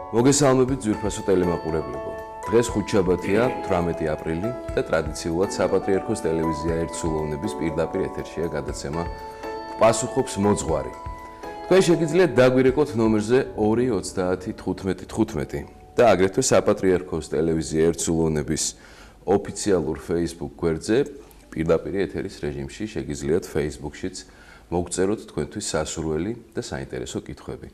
მოგესალმებით ძვირფასო ტელემაყურებლებო. დღეს ხუთშაბათია, 18 აპრილი და ტრადიციულად საპატრიარქოს ტელევიზია ერთსულოვნების პირდაპირ ეთერშია გადაცემა პასუხობს მოძღვარი. თქვენ შეგიძლიათ დაგვირეკოთ ნომერზე 2301515 და აგრეთვე საპატრიარქოს ტელევიზია ერთსულოვნების ოფიციალურ Facebook გვერდზე პირდაპირ ეთერის რეჟიმში შეგიძლიათ Facebook-შიც მოგწეროთ თქვენთვის სასურველი და საინტერესო კითხვები.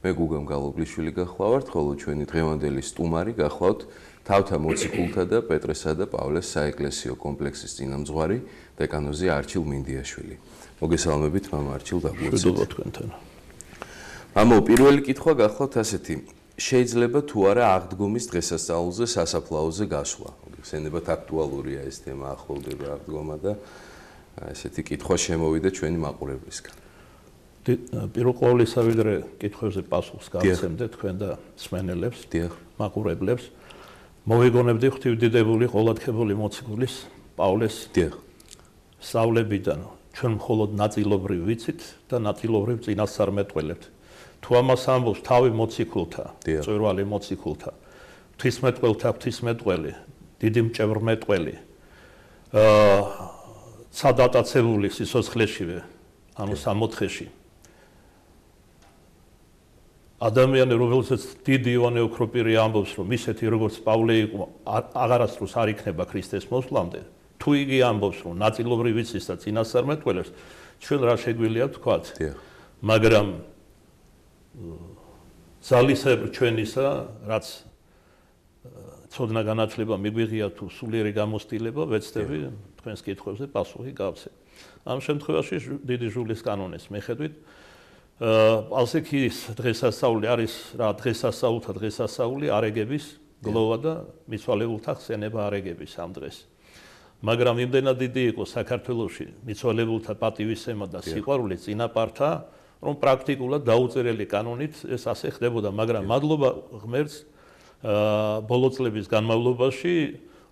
მე გუგამ გალობლიშვილი გახლავართ, ხოლო ჩვენი დღევანდელი სტუმარი გახლავთ თავთა მოციქულთა და პეტრესა და პავლეს საეკლესიო კომპლექსის წინამძღვარი დეკანოზი არჩილ მინდიაშვილი. მოგესალმებით, მამა არჩილ დაგუოცეთ. მშვიდობა თქვენთან. მამო, პირველი კითხვა გახლავთ ასეთი. შეიძლება თუ არა აღდგომის დღესასწაულზე სასაფლაოზე გასვლა? ხსენებათ აქტუალურია ეს თემა, ახლოვდება აღდგომა და ესეთი კითხვა შემოვიდა ჩვენი მაყურებლისგან. პირველ ყოვლისა ვიდრე კითხვებზე პასუხს გავცემდე თქვენ და მსმენელებს, მაყურებლებს. მოვიგონებდი ღვთივდიდებული ყოლადქებული მოციქულის პავლეს სწავლებიდან ჩვენ მხოლოდ ნაწილობრივ ვიცით და ნაწილობრივ წინასწარმეტყველებთ. თუ ამას ამბობს თავი მოციქულთა, წვერვალი მოციქულთა, ღვთისმეტყველთა ღვთისმეტყველი, დიდი მჭევრმეტყველი, სადატაცებული სიცოცხლეშივე, ანუ 60-ში. ადამიანი, რომელსაც დიდი იოანე ოქროპირი ამბობს, რომ ისეთი როგორც პავლე იყო, აღარასდროს არ იქნება ქრისტეს მოსვლამდე, თუ იგი ამბობს, რომ ნაწილობრივ ვიცის და წინასწარმეტყველებს, ჩვენ რა შეგვიძლია ვთქვათ? მაგრამ ძალისებრ ჩვენისა, რაც ცოდნა განათლება მიგვიღია თუ სულიერი გამოცდილება, ვეცდები თქვენს კითხვებზე პასუხი გავცე. ამ შემთხვევაში დიდი ჟულის კანონის მიხედვით პალსიქის დღესასწაული არის რა დღესასწაულთა დღესასწაული არეგების გლოვა და მიცვალებულთა ხსენება არეგების ამ დღეს. მაგრამ იმდენად დიდი იყო საქართველოში მიცვალებულთა პატივისცემა და სიყვარული წინაპართა, რომ პრაქტიკულად დაუწერელი კანონით ეს ასე ხდებოდა, მაგრამ მადლობა ღმერთს ბოლო წლების განმავლობაში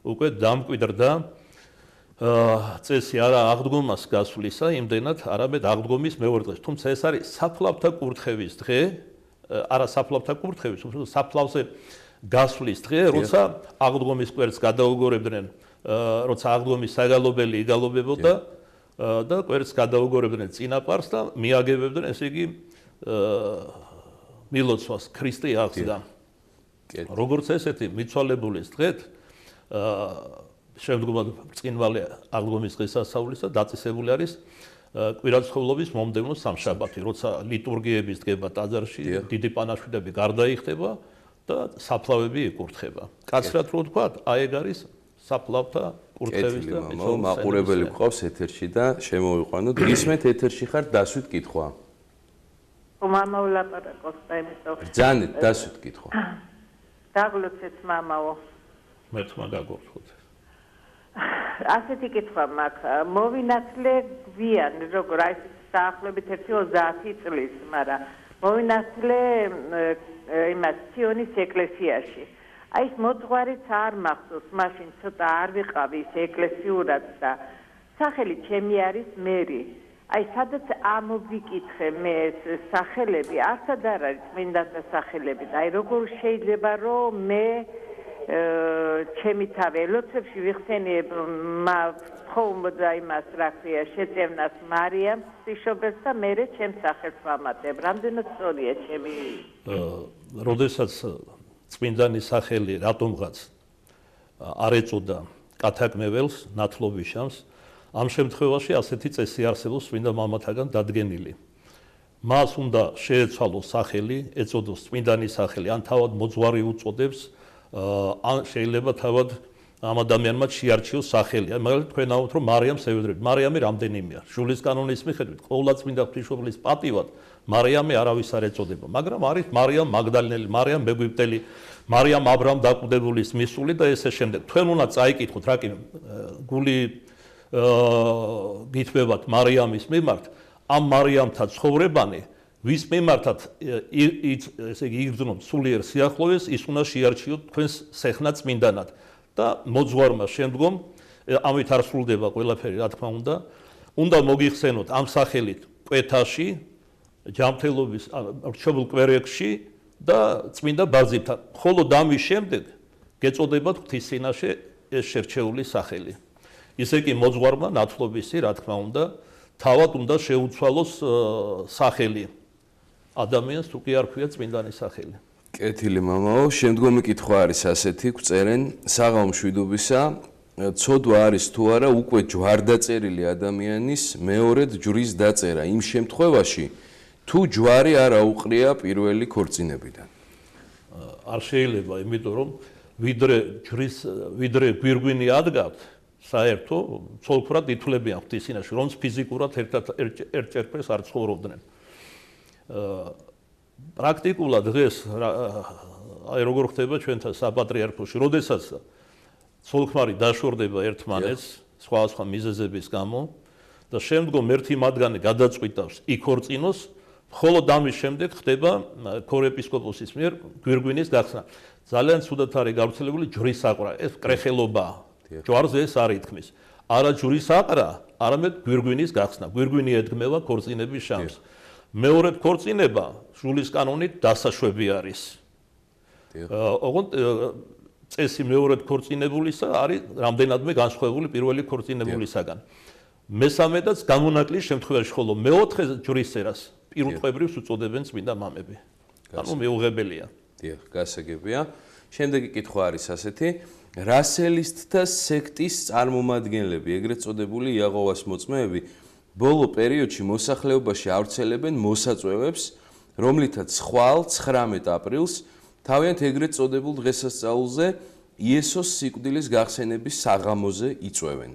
უკვე დამკვიდრდა წესი არა აღდგომას გასვლისა, იმდენად არამედ აღდგომის მეორე დღეს. თუმცა ეს არის საფლავთა კურთხევის დღე, არა საფლავთა კურთხევის, უბრალოდ საფლავზე გასვლის დღე, როცა აღდგომის კვერცხს გადაუგორებდნენ, როცა აღდგომის საგალობელი იგალობებოდა და კვერცხს გადაუგორებდნენ წინაპარს და მიაგებებდნენ, ესე იგი მილოცვას ქრისტე აღსდა. როგორც ესეთი მიცვალებულის დღეთ შემდგომად ბრწყინვალე აღდგომის დღესასწაულისა დაწესებული არის კვირაცხოვლობის მომდევნო სამშაბათი, როცა ლიტურგიების დგება ტაძარში, დიდი პანაშვიდები გარდაიხდება და საფლავები იკურთხება. კაცრად რო ვთქვათ, აი ეგ არის საფლავთა კურთხევის და მაყურებელი გვყავს ეთერში და შემოვიყვანოთ. გისმენთ ეთერში ხარ, დასვით კითხვა. მამა ვლაპარაკობს და იმიტომ. ბრძანეთ, დასვით კითხვა. დაგლოცეთ მამაო. მე თმა გაგორხოთ. ასეთი კითხვა მაქვს. მოვინათლე გვიან, როგორ აი საახლებით 30 წლის, მაგრამ მოვინათლე იმას სიონის ეკლესიაში. აი ეს მოძღვარიც არ მახსოვს, მაშინ ცოტა არ ვიყავი ის ეკლესიურად და სახელი ჩემი არის მერი. აი სადაც ამოვიკითხე მე ეს სახელები, არცად არ არის წმინდანთა სახელები. აი როგორ შეიძლება რომ მე ჩემი თავი ელოცებში ვიხსენიებ ხომბდა იმას რა ქვია შეწევნას მარიამს სიშობეს და მე ჩემს სახელს ვამატებ. რამდენად სწორია ჩემი როდესაც წმინდანის სახელი რატომღაც არ ეწოდა კათაკმეველს, ნათლობიშამს, ამ შემთხვევაში ასეთი წესი არსებობს წმინდა მამათაგან დადგენილი. მას უნდა შეეცვალოს სახელი, ეწოდოს წმინდანის სახელი, ან თავად მოძღვარი უწოდებს, ან შეიძლება თავად ამ ადამიანმა შეარჩიოს სახელი. მაგალითად თქვენ ამბობთ რომ მარიამს ევედრებთ. მარიამი რამდენიმეა. ჟულის კანონის მიხედვით ყოვლადწმინდა ღვთისმშობლის პატივად მარიამი არავის არ ეწოდება, მაგრამ არის მარიამ მაგდალინელი, მარიამ მეგვიპტელი, მარიამ აბრაამ დაკვდებულის მისული და ესე შემდეგ. თქვენ უნდა წაიკითხოთ რა კი გული გითბებათ მარიამის მიმართ, ამ მარიამთა ცხოვრებანი ვის მიმართად ესე იგი იგრძნოთ სულიერ სიახლოვეს, ის უნდა შეარჩიოთ თქვენს სეხნა წმინდანად და მოძღვარმა შემდგომ ამით არ სრულდება ყველაფერი, რა თქმა უნდა, უნდა მოგიხსენოთ ამ სახელით კვეთაში, ჯანმრთელობის რჩებულ კვერცხში და წმინდა ბაზილთან. ხოლო ამის შემდეგ გეწოდება ღვთის წინაშე ეს შერჩეული სახელი. ისე კი მოძღვარმა ნათლობისი, რა თქმა უნდა, თავად უნდა შეუცვალოს სახელი. ადამიანს თუ კი არ ქვია წმინდანის სახელი. კეთილი მამაო, შემდგომი კითხვა არის ასეთი, გვწერენ საღამო მშვიდობისა, ცოდვა არის თუ არა უკვე ჯვარდაწერილი ადამიანის მეორედ ჯვრის დაწერა იმ შემთხვევაში, თუ ჯვარი არ აუყრია პირველი ქორწინებიდან. არ შეიძლება, იმიტომ რომ ვიდრე გვირგვინი ადგათ, საერთო ცოლქურად ითვლებიან ღვთის წინაშე, რომც ფიზიკურად ერთ ჭერპეს არ ცხოვრობდნენ. პრაქტიკულად დღეს აი როგორ ხდება ჩვენთან საპატრიარქოში, როდესაც ცოლ-ქმარი დაშორდება ერთმანეთს სხვადასხვა მიზეზების გამო და შემდგომ ერთი მათგანი გადაწყვიტავს იქორწინოს, მხოლოდ ამის შემდეგ ხდება ქორეპისკოპოსის მიერ გვირგვინის გახსნა. ძალიან ცუდად არის გავრცელებული ჯვრის აყრა, ეს კრეხელობაა. ჯვარზე ეს არ ითქმის. არა ჯვრის აყრა, არამედ გვირგვინის გახსნა. გვირგვინი ედგმება ქორწინების შანსს. მეორედ ქორწინება სულის კანონით დასაშვები არის. ოღონდ წესი მეორედ ქორწინებულისა არის რამდენადმე განსხვავებული პირველი ქორწინებულისაგან. მესამედაც გამონაკლის შემთხვევაში, ხოლო მეოთხე ჯვრისწერას პირუტყვებრებს უწოდებენ წმინდა მამები. ანუ მეუღებელია. დიახ, გასაგებია. შემდეგი კითხვა არის ასეთი: რასელისტთა სექტის წარმომადგენლები, ეგრეთ წოდებული იაღოვას მოწმეები, ბოლო პერიოდში მოსახლეობაში ავრცელებენ მოსაწვევებს, რომლითაც ხვალ 19 აპრილს თავიანთ ეგრეთ წოდებულ დღესასწაულზე იესოს სიკვდილის გახსენების საღამოზე იწვევენ.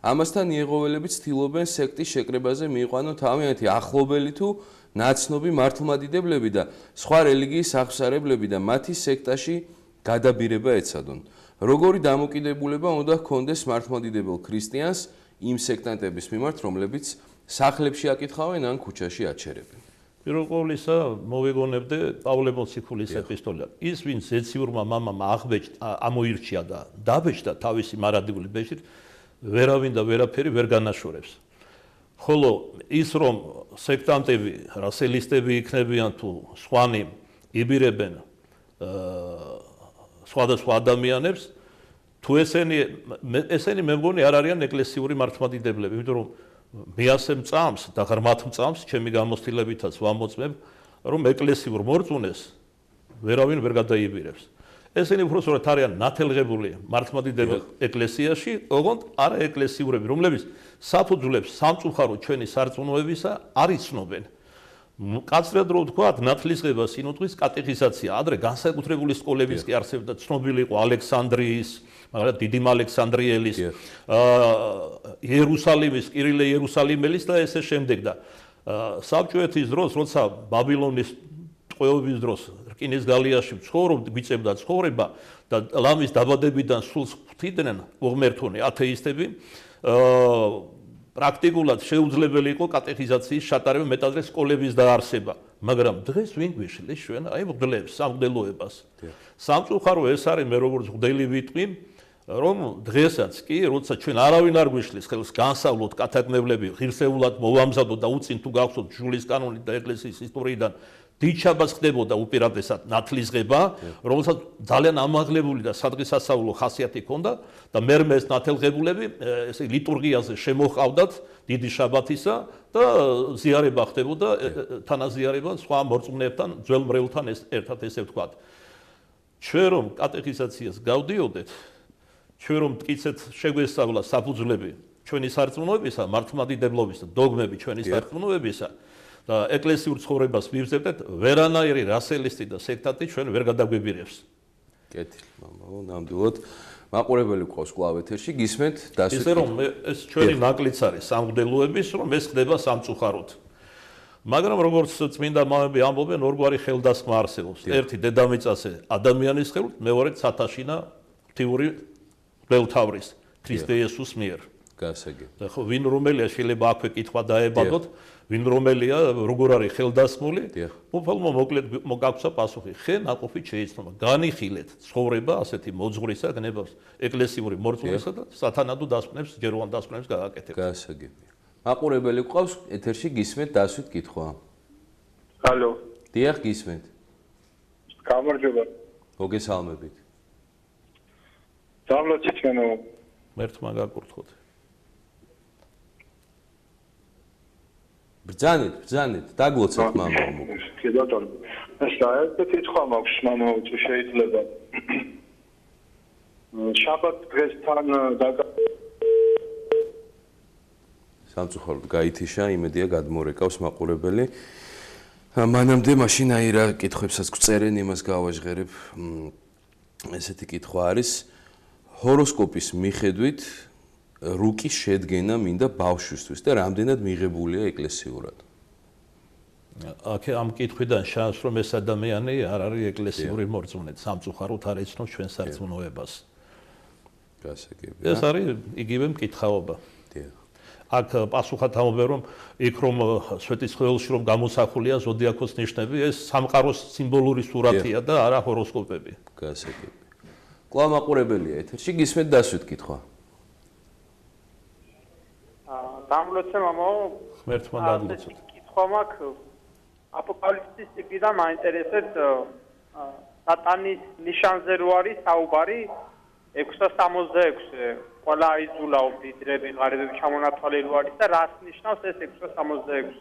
ამასთან იეღოველები ცდილობენ სექტის შეკრებაზე მიიყვანონ თავიანთი ახლობელი თუ ნაცნობი მართლმადიდებლები და სხვა რელიგიის აღმსარებლები და მათი სექტაში გადაბირება ეცადონ. როგორი დამოკიდებულება უნდა ჰქონდეს მართლმადიდებელ ქრისტიანს იმ სექტანტების მიმართ, რომლებიც სახლებში აკითხავენ ან ქუჩაში აჩერებენ. პირველ ყოვლისა მოვიგონებდე პავლე მოციქულის ეპისტოლე. ის ვინც ზეციურმა მამამ ამოირჩია და დაბეჭდა თავისი მარადიული ბეჭდით, ვერავინ და ვერაფერი ვერ განაშორებს. ხოლო ის რომ სექტანტები, რასელისტები იქნებიან თუ სხვანი იბირებენ სხვადასხვა ადამიანებს, თუ ესენი მე მგონი არ არიან ეკლესიური მართლმადიდებლები, იმიტომ რომ მე ასე მწამს და ღრმათ მწამს ჩემი გამოცდილებითაც ვამოწმებ, რომ ეკლესიურ მორწმუნეს ვერავინ ვერ გადაიბირებს. ესენი უბრალოდ არიან ნათელღებული მართლმადიდებელ ეკლესიაში, ოღონდ არა ეკლესიურები, რომლებიც საფუძვლებს სამწუხაროდ ჩვენი სარწმუნოებისა არ იცნობენ. კაცრად რო ვთქვათ, ნათლისღება, სინოდღის კატეხიზაცია, ადრე განსაკუთრებული სკოლების კი არსებობდა, ცნობილი იყო ალექსანდრიის, მაგრამ დიდი ალექსანდრიელის, იერუსალიმის, კირილე იერუსალიმელის და ესე შემდეგ და საბჭოეთის დროს, როცა ბაბილონის ტყვეობის დროს რკინის გალიაში გვიწევდა ცხოვრება და ლამის დაბადებიდან სულს ღვთიდნენ უღმერთონი ათეისტები, პრაქტიკულად შეუძლებელი იყო კატეხიზაციის ჩატარება, მეტადრე სკოლების დაარსება, მაგრამ დღეს ვინ გვიშლის ჩვენ აი მღვდლებს, სამღვდელოებას. სამწუხარო ეს არის, მე როგორც მღვდელი ვიტყვი, რომ დღესაც კი, როცა ჩვენ არავინ არ გვიშლის ხელს განსავლოთ კათაგმებლები, ღირსეულად მოვამზადოთ და უწინ თუ გახსოვთ ჟულის კანონით და ეკლესიის ისტორიიდან დიჩაბას ხდებოდა უპირატესად ნათლისღება, რომელსაც ძალიან ამაღლებული და სადღესასწაულო ხასიათი ჰქონდა და მერმე ეს ნათელღებულები ესე ლიტურგიაზე შემოყავდათ დიდი შაბათისა და ზიარება ხდებოდა, თანაზიარება სხვა მორწმუნეებთან, ძველ მრევლთან ერთად ესე ვთქვათ. ჩვენ რომ კატეხიზაციას გავდიოდეთ, ჩვენ რომ მტკიცეთ შეგვესწავლა საფუძვლები ჩვენი სარწმუნოებისა, მართლმადიდებლობის და დოგმები ჩვენი სარწმუნოებისა და ეკლესიურ ცხოვრებას მივზებდეთ, ვერანაირი რასელისტი და სექტანტი ჩვენ ვერ გადაგვიბირებს. კეთილი, მამაო, ნამდვილად. მაყურებელი ყავს კვლავ ეთერში, გისმენთ დასვით. ისე რომ ეს ჩვენი ნაკლიც არის სამღვდელოების, რომ ეს ხდება სამწუხაროდ. მაგრამ როგორც წმინდა მამები ამბობენ, ორგვარი ხელდასხმა არსებობს. ერთი დედამიწაზე ადამიანის ხელით, მეორე ცათაშინა ღვთიური მღვდელთავრის ქრისტე იესოს მიერ. გასაგებია. ხო, ვინ რომელია შეიძლება აქვე კითხვა დაებადოთ, ვინ რომელია, როგორ არის ხელდასმული? უფალმა მოკლედ მოგაქვსა პასუხი. ხე ნაყოფით შეიცნობა. განიხილეთ ცხოვრება ასეთი მოძღვრისა, გნებას ეკლესიური მორწმუნესა და სათანადო დასკვნებს, ჯეროვან დასკვნებს გააკეთებთ. გასაგებია. მაყურებელი ყავს ეთერში, გისმენთ დასვით კითხვა. ჰალო. დიახ, გისმენთ. გამარჯობა. მოგესალმებით. დავლოცით მენო. ერთმა გაკურთხოთ. ბრძანეთ, დაგლოცეთ მამა. კი ბატონო. ეს კითხვა მაქვს მამა, თუ შეიძლება. შაბათ დღესთან სამწუხაროდ გაითიშა, იმედია გადმორეკავს მაყურებელი. მანამდე მაშინ აი რა კითხვებსაც გწერენ, იმას გავაჟღერებ. ესეთი კითხვა არის ჰოროსკოპის მიხედვით რუკის შედგენა მინდა ბავშვისთვის და რამდენად მიღებულია ეკლესიურად. აქ ამ კითხვიდან შანს რომ ეს ადამიანი არ არის ეკლესიური მორწმუნე, სამწუხაროდ არ ეცნობს ჩვენ სარწმუნოებას. გასაგებია. ეს არის იგივე მკითხაობა. აქ პასუხად ამობენ რომ იქ რომ სვეტიცხოველში რომ გამოსახულია ზოდიაქოს ნიშნები, ეს სამყაროს სიმბოლური სურათია და არა ჰოროსკოპები. გასაგებია. კვლავ მაყურებელია ეთერში, გისმენთ დასვით კითხვა. დამლოცე მამა, ღმერთმა დაგლოცოთ. კითხვა მაქვს აპოკალიფსის წიგნიდან მაინტერესებს სატანის ნიშანზე რო არის საუბარი 666 ყველა აიძულა უდიდრები ღარიბები ჩამონათვალე რო არის და რას ნიშნავს ეს 666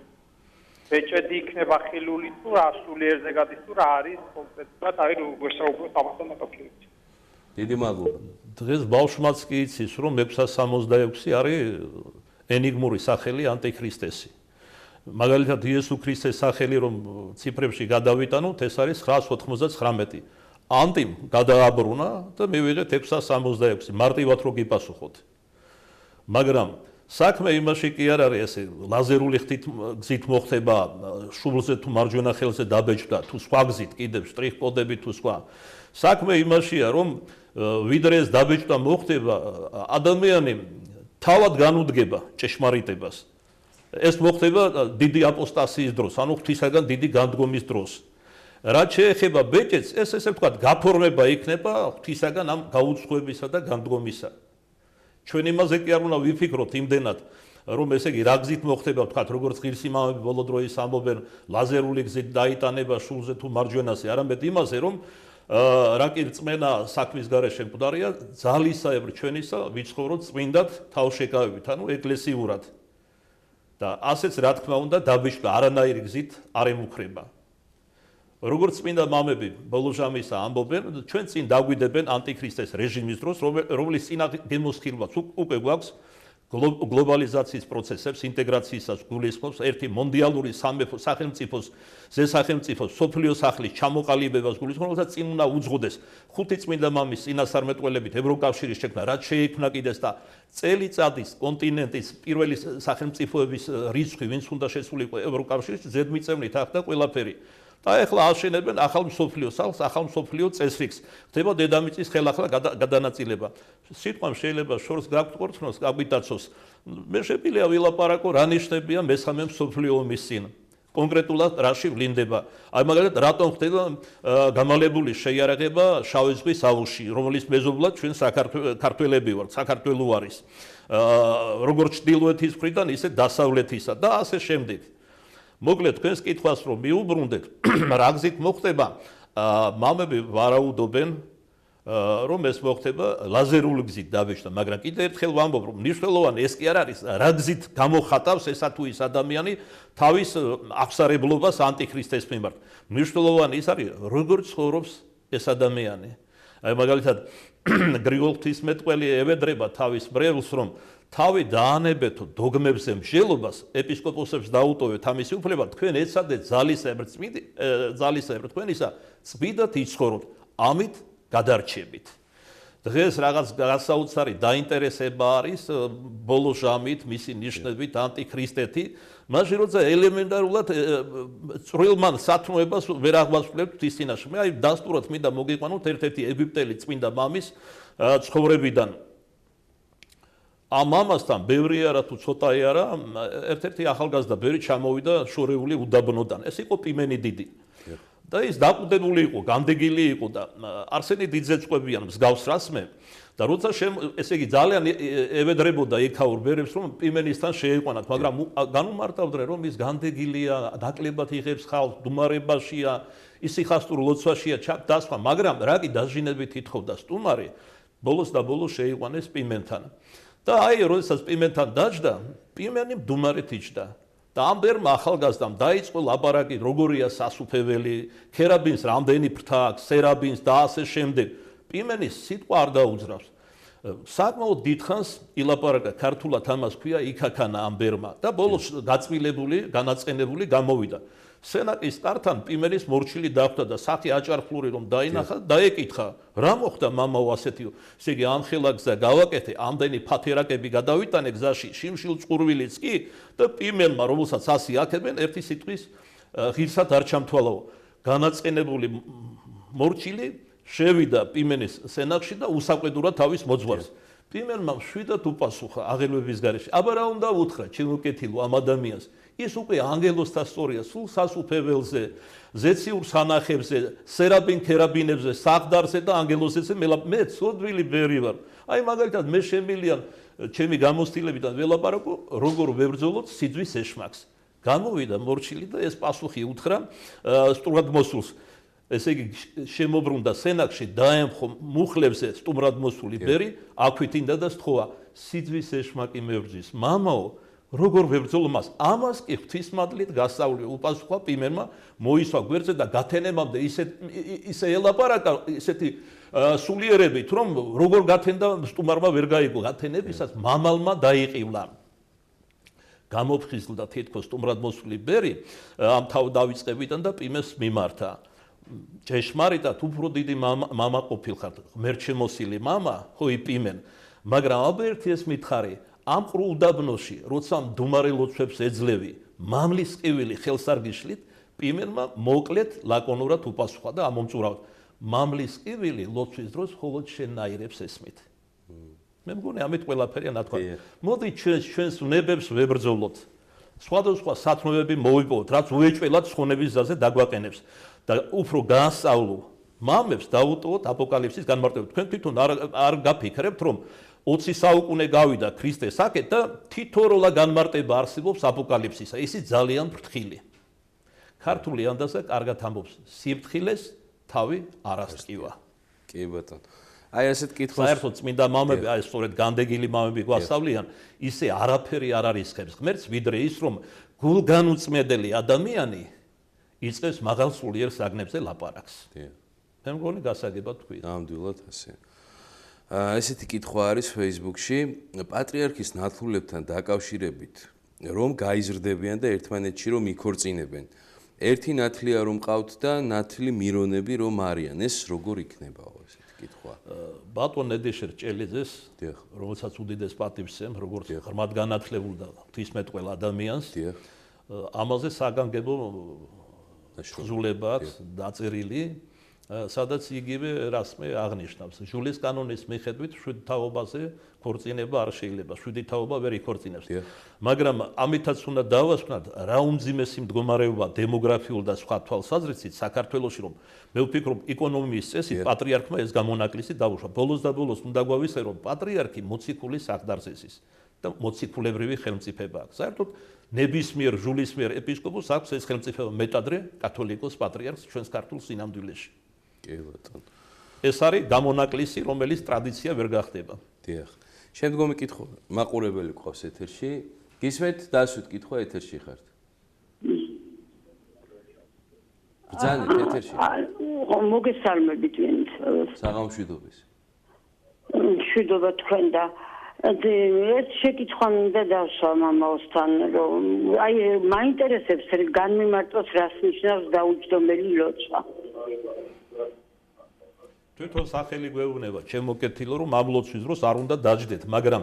ბეჭედი იქნება ხილული თუ რა სულიერზე გადის თუ რა არის კონკრეტულად აი როგორ საუბრობთ ამასთან დაკავშირებით. დიდი მადლობა. დღეს ბავშვმაც კი იცის რომ 666 არის ენიგმური სახელი ანტიქრისტესი. მაგალითად იესო ქრისტეს სახელი რომ ციფრებში გადავიტანოთ, ეს არის 999. ანტიმ გადააბრუნა და მივიღეთ 666. მარტივად რო გიპასუხოთ. მაგრამ საქმე იმაში კი არ არის ესე ლაზერული გზით მოხდება შუბლზე თუ მარჯვენა ხელზე დაბეჭდა თუ სხვა გზით კიდევ შტრიხ-კოდები თუ სხვა. საქმე იმაშია რომ ვიდრე ეს დაბეჭდა მოხდება ადამიანი თავად განუდგება ჭეშმარიტებას. ეს მოხდება დიდი აპოსტასიის დროს, ანუ ღვთისაგან დიდი განდგომის დროს. რაც შეეხება ბეჭედს, ეს ესე ვთქვათ, გაფორმება იქნება ღვთისაგან ამ გაუცხოებისა და განდგომისა. ჩვენ იმაზე კი არ უნდა ვიფიქროთ იმდენად, რომ ესე იგი რა გზით მოხდება, ვთქვათ, როგორც ღირსი მამები ბოლო დროის ამბობენ, ლაზერული გზით დაიტანება შულზე თუ მარჯვენაზე, არამედ იმაზე, რომ რა კი რწმენა საქმის გარეშე მკვდარია, ძალისაებრ ჩვენისა ვიცხოვროთ წმინდად თავშეკავებით, ანუ ეკლესიურად. და ასეც რა თქმა უნდა დაბეჭდა არანაირი გზით არ ემუქრება. როგორც წმინდა მამები ბოლო ჟამისა ამბობენ, ჩვენ წინ დაგვიდებენ ანტიქრისტეს რეჟიმის დროს, რომლის წინა გემოსხილვაც უკვე გვაქვს გლობალიზაციის პროცესებს, ინტეგრაციისას გულისხმობს ერთი მონდიალური სახელმწიფოს, ზესახელმწიფოს, სოფლიო სახლის ჩამოყალიბებას გულისხმობს, რომელსაც წინ უნდა უძღოდეს ხუთი წმინდა მამის წინასწარმეტყველებით ევროკავშირის შექმნა, რაც შეიქმნა კიდეს და წელიწადის კონტინენტის პირველი სახელმწიფოების რიცხვი, ვინც უნდა შესულიყო ევროკავშირში, ზედმიწევნით ახდა ყველაფერი. და ეხლა აშენებენ ახალ მსოფლიო სახლს, ახალ მსოფლიო წესრიგს. ხდება დედამიწის ხელახლა გადანაწილება. სიტყვამ შეიძლება შორს გაგვტყორთნოს, გაგვიტაცოს. მე შეგვიძლია ვილაპარაკო რა ნიშნებია მესამე მსოფლიო ომის წინ. კონკრეტულად რაში ვლინდება. აი მაგალითად რატომ ხდება გამალებული შეიარაღება შავი ზღვის აუზში, რომლის მეზობლად ჩვენ საქართველები ვართ, საქართველო არის. როგორც ჩრდილოეთის მხრიდან, ისე დასავლეთისა და ასე შემდეგ. მოკლედ თქვენს კითხვას რომ მიუბრუნდეთ, რა გზით მოხდება, მამები ვარაუდობენ, რომ ეს მოხდება ლაზერული გზით დაბეჭდა, მაგრამ კიდევ ერთხელ ვამბობ, რომ მნიშვნელოვანი ეს კი არ არის, რა გზით გამოხატავს ესა თუ ის ადამიანი თავის აღსარებლობას ანტიქრისტეს მიმართ. მნიშვნელოვანი ის არის, როგორ ცხოვრობს ეს ადამიანი. აი მაგალითად გრიგოლ ღვთისმეტყველი ევედრება თავის ბრევლს, რომ თავი დაანებეთო დოგმებზე მსჯელობას, ეპისკოპოსებს დაუტოვეთ ამისი უფლება, თქვენ ეცადეთ ძალისებრ თქვენისა წმიდად იცხოვროთ, ამით გადარჩებით. დღეს რაღაც გასაოცარი დაინტერესება არის ბოლო ჟამით, მისი ნიშნებით ანტიქრისტეთი, მაშინ როცა ელემენტარულად წვრილმან სათნოებას ვერ აღვასრულებთ ის წინაშე. მე აი დასტურად მინდა მოგიყვანოთ ერთ-ერთი ეგვიპტელი წმინდა მამის ცხოვრებიდან. ამ მამასთან ბევრი არა თუ ცოტაი არა, ერთ-ერთი ახალგაზრდა ბერი ჩამოვიდა შორეული უდაბნოდან. ეს იყო პიმენი დიდი. და ის დაყუდებული იყო, განდეგილი იყო და არსენი დიდზეწყვებიან მსგავს რასმე და როცა ესე იგი ძალიან ევედრებოდა იქაურ ბერებს რომ პიმენისთან შეეყვანათ, მაგრამ განუმარტავდნენ რომ ის განდეგილია, ნაკლებად იღებს ხალხს, დუმარებაშია, ის სიხასტურ ლოცვაშია დასვა, მაგრამ რა კი დაჟინებით ითხოვდა სტუმარი, ბოლოს და ბოლოს შეიყვანეს პიმენთან. და აი, როდესაც პიმენთან დაჯდა, პიმენი მდუმარეთ იჯდა. და ამ ბერმა ახალგაზრდამ დაიწყო ლაპარაკი, როგორია სასუფეველი, ქერაბინს რამდენი ფრთა აქვს, სერაბინს და ასე შემდეგ. პიმენის სიტყვა არ დაუძრავს. საკმაოდ დიდხანს ილაპარაკა ქართულად ამას ქვია იქაქანა ამ ბერმა და ბოლოს გაწმილებული, განაწყენებული გამოვიდა. სენაკის კართან პიმენის მორჩილი დახვდა და სახე აჭარხლური რომ დაინახა, დაეკითხა, რა მოხდა მამაო ასეთიო. ესე იგი ამხელა გზა გავაკეთე, ამდენი ფათერაკები გადავიტანე გზაში, შიმშილ წყურვილიც კი და პიმენმა, რომელსაც ასი აქებენ, ერთი სიტყვის ღირსად არ ჩამთვალაო. განაწყენებული მორჩილი შევიდა პიმენის სენაკში და უსაყვედურა თავის მოძღვარს. პიმენმა შვიდად უპასუხა აღელვების გარეშე. აბა რა უნდა უთხრა ჩემუკეთილო ამ ადამიანს? ის უკვე ანგელოსთა სწორია, სულ სასუფეველზე, ზეციურ სანახებზე, სერაბინ ქერაბინებზე, საყდარზე და ანგელოსებზე მე ცოდვილი ბერი ვარ. აი მაგალითად მე შემილიან ჩემი გამოცდილებიდან ველაპარაკო, როგორ ვებრძოლოთ სიძვის ეშმაკს. გამოვიდა მორჩილი და ეს პასუხი უთხრა სტუმრად მოსულს. ესე იგი შემოbrunდა სენაკში დაემხო მუხლებზე სტუმრად მოსული ბერი, აქვითინდა და სთხოვა სიძვის ეშმაკი მებრძვის. მამაო, როგორ ვებრძოლო მას? ამას კი ღვთისმადლით გასწავლე, უპასუხა პიმენმა, მოისვა გვერდზე და გათენებამდე ისე ელაპარაკა ისეთი სულიერებით, რომ როგორ გათენდა სტუმარმა ვერ გაიგო გათენებისას, მამალმა დაიყივლა. გამოფხიზლდა თითქოს სტუმრად მოსული ბერი ამ თავ დავიწყებიდან და პიმენს მიმართა. ჭეშმარიტად უფრო დიდი მამა ყოფილხარ, ღმერთშემოსილი მამა, ხო იპიმენ, მაგრამ აბერთ ეს მითხარი, ამ ყრულ დაბნოში, როცა მდუმარე ლოცვებს ეძლევი, მამლის ყივილი ხელს არ გიშლით, პიმენმა მოკლედ ლაკონურად უპასუხა და ამომწურავდა, მამლის ყივილი ლოცვის დროს მხოლოდ შენაირებს ესმით. მე მგონი ამით ყველაფერია ნათქვა. მოდი ჩვენს ვნებებს ვებრძოლოთ. სხვადასხვა სათნოებები მოვიპოვოთ, რაც უეჭველად ცხონების გზაზე დაგვაყენებს. და უფრო გაასწავლო მამებს დაუტოვოთ აპოკალიფსის განმარტება. თქვენ თვითონ არ გაფიქრებთ, რომ 20 საუკუნე გავიდა ქრისტეს აქეთ და თითოეულა განმარტება არსებობს აპოკალიფსისა. ისი ძალიან ფრთხილი. ქართული ანდაზა კარგად ამბობს, სიფრთხილეს თავი არასწკივა. კი ბატონო. აი ასეთ კითხვას საერთოდ წმინდა მამები, აი სწორედ განდეგილი მამები გვასწავლიან, ისე არაფერი არ არისხებს ღმერთს, ვიდრე ის, რომ გულგანუწმედელი ადამიანი იწყებს მაღალ სულიერ საგნებზე ლაპარაკს. მე მგონი გასაგებად თქვი. ნამდვილად ასე. ესეთი კითხვა არის Facebook-ში, პატრიარქის ნათლულებთან დაკავშირებით, რომ გაიზრდებიან და ერთმანეთში რომ იქორწინებენ. ერთი ნათლია რომ ყავთ და ნათლი მირონები რომ არიან. ეს როგორ იქნებაო ესეთი კითხვა? ბატონ ნედეშერ ჭელიძეს, რომელსაც უდიდეს პატივს სცემ, როგორც ღრმად განათლებულ და ღვთისმეტყველ ადამიანს, ამაზე საგანგებო თხზულება აქვს დაწერილი, სადაც იგივე რასმე აღნიშნავს. ჟულის კანონის მიხედვით შვიდთაობაზე ქორწინება არ შეიძლება, შვიდითაობა ვერ იქორწინებს. მაგრამ ამითაც უნდა დავასკვნათ, რა უმძიმესი მდგომარეობა დემოგრაფიულ და სხვა თვალსაზრისით საქართველოში, რომ მე ვფიქრობ, ეკონომიის წესით პატრიარქმა ეს გამონაკლისი დაუშვა. ბოლოს და ბოლოს უნდა გვავისე, რომ პატრიარქი მოციქულის საყდარზესის და მოციქულებრივი ხელმწიფება აქვს. საერთოდ ნებისმიერ ჟულისმიერ ეპისკოპოსს აქვს ეს ხელმწიფება მეტადრე კათოლიკოს პატრიარქს ჩვენს ქართულ სინამდვილეში. კი ბატონო. ეს არის გამონაკლისი, რომელიც ტრადიცია ვერ გახდება. დიახ. შემდგომი კითხვა, მაყურებელი ყავს ეთერში. გისმენთ დასვით კითხვა ეთერში ხართ. ბრძანეთ ეთერში. მოგესალმებით ვინც. საღამშვიდობის. მშვიდობა თქვენ და ეს შეკითხვა მინდა დავსვა მამაოსთან, რომ აი მაინტერესებს განმიმარტოს რას ნიშნავს დაუჯდომელი ლოცვა. თვითონ სახელი გვეუბნება, ჩემოკეთილო, რომ ამ ლოცვის დროს არ უნდა დაჯდეთ, მაგრამ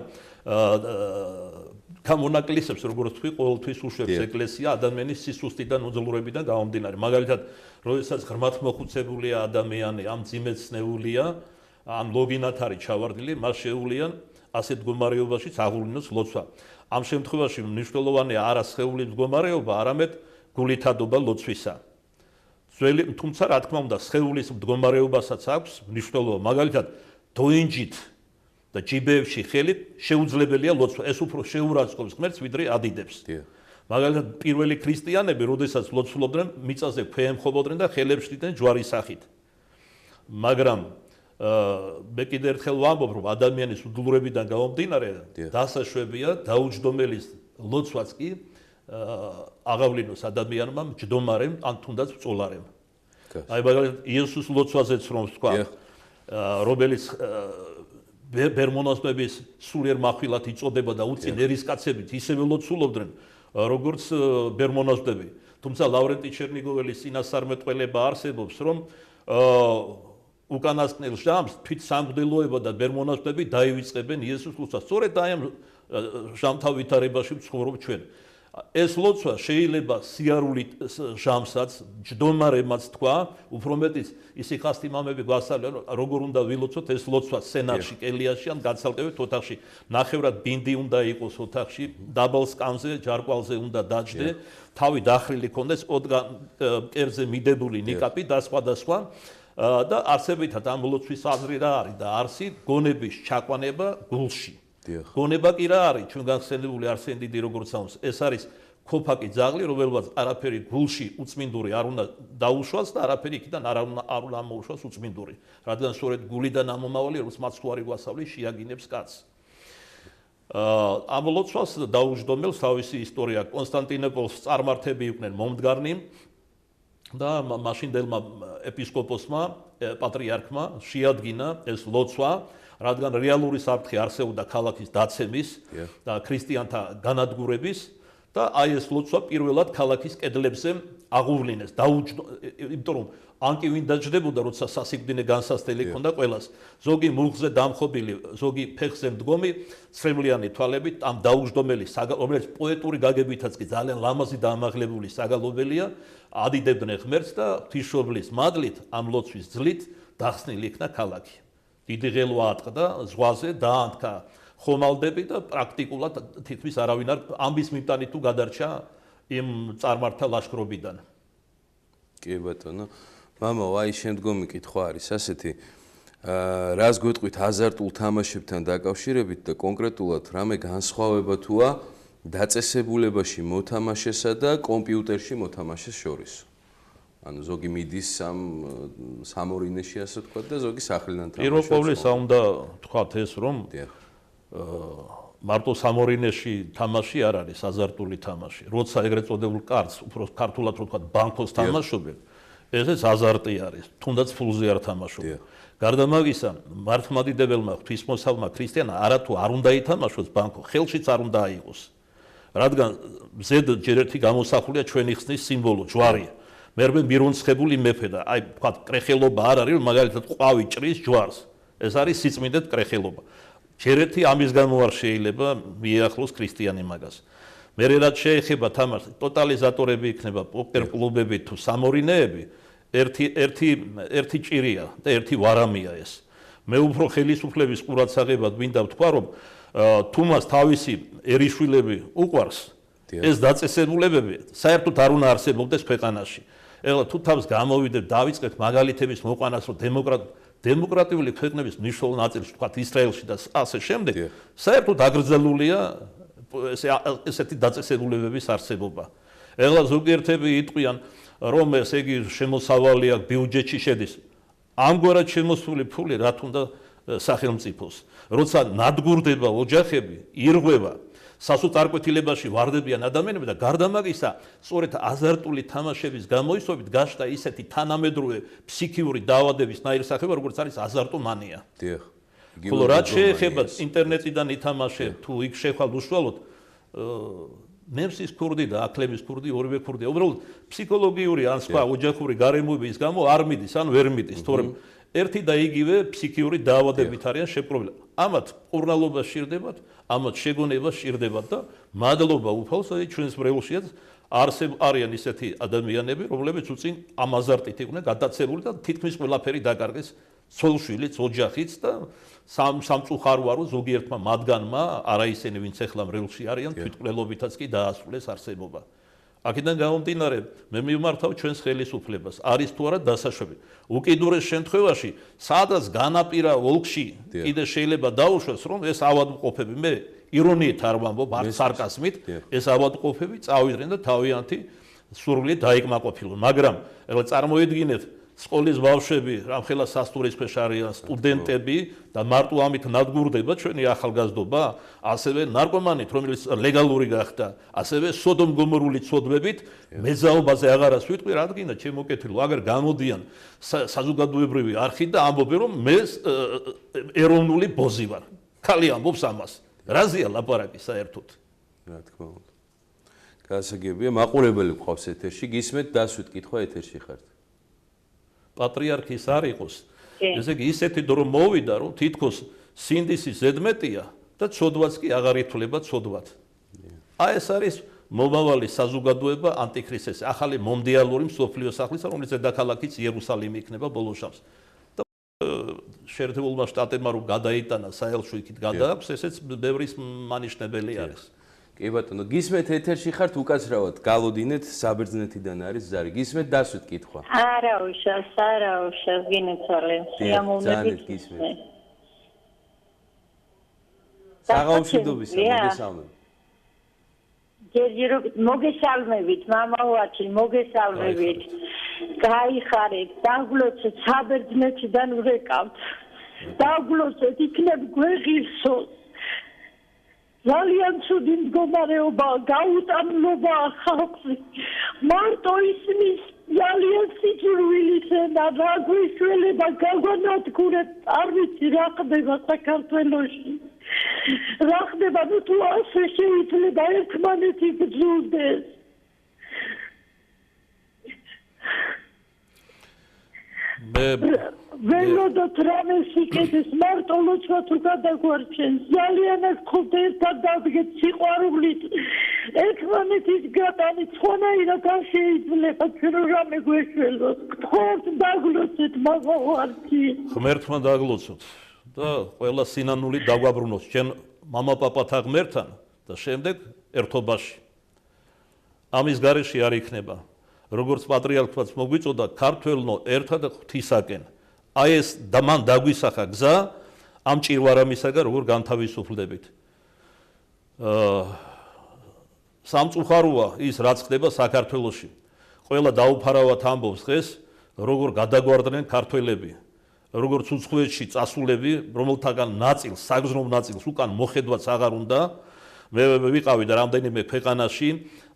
გამონაკლისებს, როგორც თქვი, ყოველთვის უშვებს ეკლესია ადამიანის სისუსტიდან, უძლურებიდან გამომდინარე. მაგალითად, როდესაც ღრმად მოხუცებულია ადამიანი, ამ ძიმეცნეულია, ან ლოგინათ არის ჩავარდნილი, მას შეუძლია ასეთ მდგომარეობაში აღუვლინოს ლოცვა. ამ შემთხვევაში მნიშვნელოვანია არა სხეულის მდგომარეობა, არამედ გულითადობა ლოცვისა. თუმცა რა თქმა უნდა სხეულის მდგომარეობასაც აქვს მნიშვნელობა. მაგალითად, დოინჯით და ჯიბეებში ხელით შეუძლებელია ლოცვა. ეს უფრო შეურაცხყოფს ღმერთს, ვიდრე ადიდებს. მაგალითად, პირველი ქრისტიანები, როდესაც ლოცულობდნენ, მიწაზე ქვეემხობოდნენ და ხელებს შლიდნენ ჯვარის სახით. მაგრამ მე კიდევ ერთხელ ვამბობ, რომ ადამიანის უდულრებიდან გამომდინარე დასაშვებია დაუჯდომელის ლოცვაც კი აღავლინოს ადამიანმა მჯდომარემ ან თუნდაც ბრძოლარემ. აი მაგალითად იესოს ლოცვაზეც რომ ვთქვა, რომელიც ბერმონასტების სულიერ מחვილად იწოდება და უწინ ერისკაცებით ისევე ლოცულობდნენ, როგორც ბერმონასტები. თუმცა ლავრენტი ჩერნიგოველის წინასწარმეტყველება არსებობს, რომ უკანასკნელ ჟამს თვით სამღვდელოება და ბერმონასტები დაივიწყებენ იესოს ლოცვას. სწორედ აი ამ ჟამთან ვითარებაში ვცხოვრობ ჩვენ. ეს ლოცვა შეიძლება სიარულით ჟამსაც, ჯდომარემაც თქვა, უფრო მეტიც ისიხასტი მამები გვასწავლენ, როგორ უნდა ვილოცოთ ეს ლოცვა სენატში, კელიაში ან განცალკევით ოთახში. ნახევრად ბინდი უნდა იყოს ოთახში, დაბალ სკამზე, ჯარკვალზე უნდა დაჯდე, თავი დახრილი ქონდეს, ოდგან კერძზე მიდებული ნიკაპი და სხვადასხვა. და არსებითად ამ ლოცვის აზრი რა არის და არსი გონების ჩაყვანება გულში. გონება კი რა არის ჩვენ განხსენებული არსენ დიდი როგორც ამს ეს არის ქოფაკი ძაღლი რომელსაც არაფერი გულში უწმინდური არ უნდა დაუშვას და არაფერი იქიდან არ უნდა მოუშვას უწმინდური რადგან სწორედ გულიდან ამომავალი როგორც მაცხვარი გვასწავლის შეაგინებს კაცს ამ ლოცვას დაუჯდომელს თავისი ისტორია კონსტანტინოპოლს წარმართები იყვნენ მომდგარნი და მაშინდელმა ეპისკოპოსმა პატრიარქმა შეადგინა ეს ლოცვა რადგან რეალური საფრთხე არსებობდა ქალაქის დაცემის და ქრისტიანთა განადგურების და აი ეს ლოცვა პირველად ქალაქის კედლებზე აღუვლინეს იმიტომ რომ ანკი ვინ დაჯდებოდა როცა სასიკვდინე განსასწრელი ჰქონდა ყველას ზოგი მუხზე დამხობილი ზოგი ფეხზე მდგომი ცრემლიანი თვალებით ამ დაუჯდომელი რომელიც პოეტური გაგებითაც კი ძალიან ლამაზი და ამაღლებული საგალობელია ადიდებდნენ ღმერთს და ღვთისმშობლის მადლით ამ ლოცვის ძლით დახსნილი იქნა ქალაქი დიდი ღელვა ატყდა ზღვაზე დაანთქა ხომალდები და პრაქტიკულად თითქმის არავინ არ ამბის მიტანი თუ გადარჩა იმ წარმართა ლაშქრობიდან. კი ბატონო. მამაო, აი შემდგომი კითხვა არის ასეთი. რას გვეტყვით აზარტულ თამაშებთან დაკავშირებით და კონკრეტულად რამე განსხვავება თუა დაწესებულებაში მოთამაშესა და კომპიუტერში მოთამაშეს შორის? ანუ ზოგი მიდის სამორინეში ასე თქვა და ზოგი სახლიდან თამაშობს. პირველ ყოვლისა უნდა თქვათ ეს რომ მარტო სამორინეში თამაში არ არის აზარტული თამაში. როცა ეგრეთ წოდებულ კარტს, უფრო ქართულად რო თქვათ ბანკოს თამაშობენ, ესეც აზარტი არის, თუნდაც ფულზე არ თამაშობენ. გარდა მაგისა, მართლმადიდებელმა ღვთისმოსავმა ქრისტიანა არათუ არ უნდა ითამაშოს ბანკო, ხელშიც არ უნდა აიღოს. რადგან ზედ ჯერ ერთი გამოსახულია ჩვენი ხსნის სიმბოლო, ჯვარი. მერმე მირონცხებული მეფე და აი თქვათ კრეხელობა არ არის, მაგალითად ყვავი ჭრის ჯვარს. ეს არის სიწმინდეთ კრეხელობა. ჯერ ერთი ამის გამო არ შეიძლება მიახლოს ქრისტიანი მაგას. მე რაც შეეხება თამაშს, ტოტალიზატორები იქნება, პოკერ კლუბები თუ სამორინეები, ერთი ჭირია და ერთი ვარამია ეს. მე უფრო ხელისუფლების ყურადსაღებად მინდა ვთქვა, რომ თუ მას თავისი ერიშვილები უყვარს, ეს დაწესებულებები საერთოდ არ უნდა არსებობდეს ქვეყანაში. ეხლა თუ თავს გამოვიდეთ, დავიწყეთ მაგალითების მოყვანას, რომ დემოკრატიული ქვეყნების მნიშვნელოვან ნაწილში, თქვათ ისრაელში და ასე შემდეგ, საერთოდ აგრძელულია ესეთი დაწესებულებების არსებობა. ეხლა ზოგიერთები იტყვიან, რომ ესე იგი შემოსავალი აქვს ბიუჯეტში შედის. ამგვარად შემოსული ფული რა თქმა უნდა სახელმწიფოს. როცა ნადგურდება ოჯახები, ირღვევა სასოწარკვეთილებაში ვარდებიან ადამიანები და გარდა მაგისა, სწორედ აზარტული თამაშების გამოისობით გაშდა ისეთი თანამედროვე ფსიქიური დაავადების ნაირსახეობა, როგორც არის აზარტომანია. დიახ. ხოლო რაც შეეხება ინტერნეტიდან ითამაშე თუ იქ შეხვალ უშუალოდ ნემსის ქურდი და აკლების ქურდი ორივე ქურდია. უბრალოდ ფსიქოლოგიური ან სხვა ოჯახური გარემოების გამო არ მიდის, ან ვერ მიდის, თორემ ერთი და იგივე ფსიქიური დაავადებით არიან შეპყრობილები. ამათ ყურნალობა სჭირდებათ, ამათ შეგონება სჭირდებათ და მადლობა უფალს, აი ჩვენს ბრეულშიაც არიან ისეთი ადამიანები, რომლებიც უწინ ამ აზარტით იყვნენ გადაცემული და თითქმის ყველაფერი დაკარგეს ცოლშვილიც, ოჯახიც და სამწუხაროა ზოგიერთმა მათგანმა, არა ისინი ვინც ახლა ბრეულში არიან, თვითმკვლელობითაც კი დაასრულეს არსებობა. აქედან გამომდინარე, მე მივმართავ ჩვენს ხელისუფლებას, არის თუ არა დასაშვები. უკიდურეს შემთხვევაში, სადაც განაპირა ოლქში კიდე შეიძლება დაუშვეს, რომ ეს ავადმყოფები, მე ირონიით არ ვამბობ, არ სარკასმით, ეს ავადმყოფები წავიდნენ და თავიანთი სურვილით დაიკმაყოფილონ. მაგრამ ეხლა წარმოიდგინეთ, სკოლის ბავშვები, რამხელა სასტურის ქვეშ არიან სტუდენტები და მარტო ამით ნადგურდება ჩვენი ახალგაზრდობა, ასევე ნარკომანით, რომელიც ლეგალური გახდა, ასევე სოდომგომორული ცოდვებით, მეძაობაზე აღარას ვიტყვი, რადგან ჩემო კეთილო, აგერ გამოდიან საზოგადოებრივი არხი და ამბობენ, რომ მე ეროვნული ბოზი ვარ. ხალი ამბობს ამას. რაზეა ლაპარაკი საერთოდ? რა თქმა უნდა. გასაგებია, მაყურებელი გვყავს ეთერში, გისმენთ დასვით კითხვა ეთერში ხართ. პატრიარქის არ იყოს. ესე იგი ისეთი დრო მოვიდა, რომ თითქოს სინდისი ზედმეტია და ცოდვაც კი აღარ ითვლება ცოდვად. აი ეს არის მომავალი საზოგადოება ანტიქრისტეს, ახალი მომდეალური მსოფლიო სახლისა, რომელიც დედაქალაქიც იერუსალიმი იქნება ბოლოს შაბათს. და შეერთებულმა შტატებმა რომ გადაიტანა საელჩო იქით გადააქვს, ესეც ბევრის მანიშნებელი არის. კი ბატონო, გისმენთ ეთერში ხართ უკაცრავად, გალოდინეთ საბერძნეთიდან არის ზარი. გისმენთ დასვით კითხვა. არა უშავს, გინეცვალე. ძალიან გისმენთ. საღამოშიდობისა, მოგესალმებით. ჯერჯერობით მოგესალმებით, მამაოაჩი, მოგესალმებით. გაიხარეთ, დაგლოცეთ საბერძნეთიდან ვრეკავთ. დაგლოცეთ, იქნებ გვეღირსოს. ძალიან ცუდი მდგომარეობა, გაუტანლობა ხალხი. მარტო ისმის ძალიან სიძულვილის ენა, რა გვიშველება, გაგვანადგურეთ, არ ვიცი რა ხდება საქართველოში. რა ხდება, თუ ასე შეიძლება ერთმანეთი ბრძოლდეს. ველოდოთ რამე სიკეთის მარტო ლოცვა თუ გადაგვარჩენს ძალიანად ხოთ ერთად დავდგეთ სიყვარულით ერთმანეთის გატანით სხვანაირად არ შეიძლება ჩვენ რამე გვეშველოს გთხოვთ დაგლოცეთ მამაოარქი ღმერთმა დაგლოცოთ და ყველა სინანული დაგვაბრუნოს ჩვენ მამა-პაპათა ღმერთთან და შემდეგ ერთობაში ამის გარეშე არ იქნება როგორც პატრიარქთაც მოგვიწოდა ქართველნო ერთად ღვთისაკენ აი ეს მან დაგვისახა გზა ამ ჭირვარამისაგან როგორ განთავისუფლდებით სამწუხაროა ის რაც ხდება საქართველოში ყველა დაუფარავად ამბობს დღეს როგორ გადაგვარდნენ ქართველები როგორც უცხოეთში წასულები რომელთაგან ნაწილს საგზნობ ნაწილს უკან მოხედვაც აღარ უნდა მე ვიყავი და რამდენიმე ქვეყანაში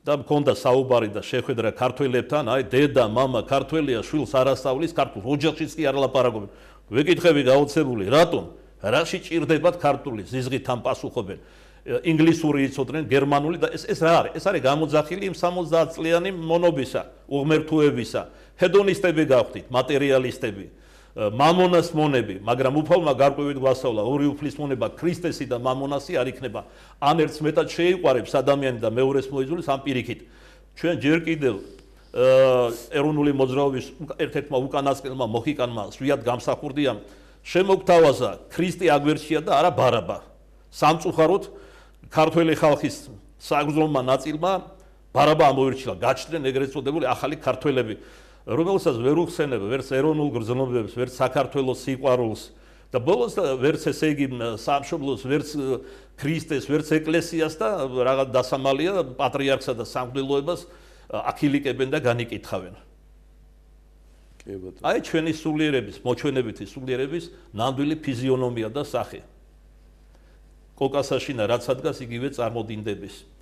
და მქონდა საუბარი და შეხვედრა ქართველებთან, აი დედა, მამა ქართველია, შვილს არასწავლის, ქართულ ოჯახშიც კი არ ლაპარაკობენ. ვეკითხები გაოცებული, რატომ? რაში ჭირდებათ ქართული ზიზღით ამ პასუხობენ. ინგლისური იცოდნენ, გერმანული და ეს რა არის? ეს არის გამოძახილი იმ 70 წლიანი მონობისა, უღმერთოებისა. ჰედონისტები გავხდით, მატერიალისტები. მამონას მონები, მაგრამ უფალმა გარკვევით გვასწავლა ორი უფლის მონება ქრისტესი და მამონასი არ იქნება. ან ერთს მეტად შეიყვარებს ადამიანი და მეორეს მოიძულებს ამ პირიქით. ჩვენ ჯერ კიდევ ეროვნული მოძრაობის ერთ-ერთმა უკანასკნელმა მოხიკანმა სვიად გამსახურდიამ შემოგთავაზა ქრისტე აგვერჩია და არა ბარაბა. სამწუხაროდ ქართველი ხალხის საგზნობმა ნაწილმა ბარაბა ამოირჩილა, გაჩნდნენ ეგრეთ წოდებული ახალი ქართველები. რომელსაც ვერ უხსენებ ვერც ეროვნულ გრძნობებს, ვერც საქართველოს სიყვარულს და ბოლოს ვერც ესე იგი სამშობლოს, ვერც ქრისტეს, ვერც ეკლესიას და რაღაც დასამალია პატრიარქსა და სამღვდელოებას აქილიკებენ და განიკითხავენ. აი ჩვენი სულიერების, მოჩვენებითი სულიერების ნამდვილი ფიზიონომია და სახე. კოკასაშინა რაც ადგას იგივე წარმოდინდების.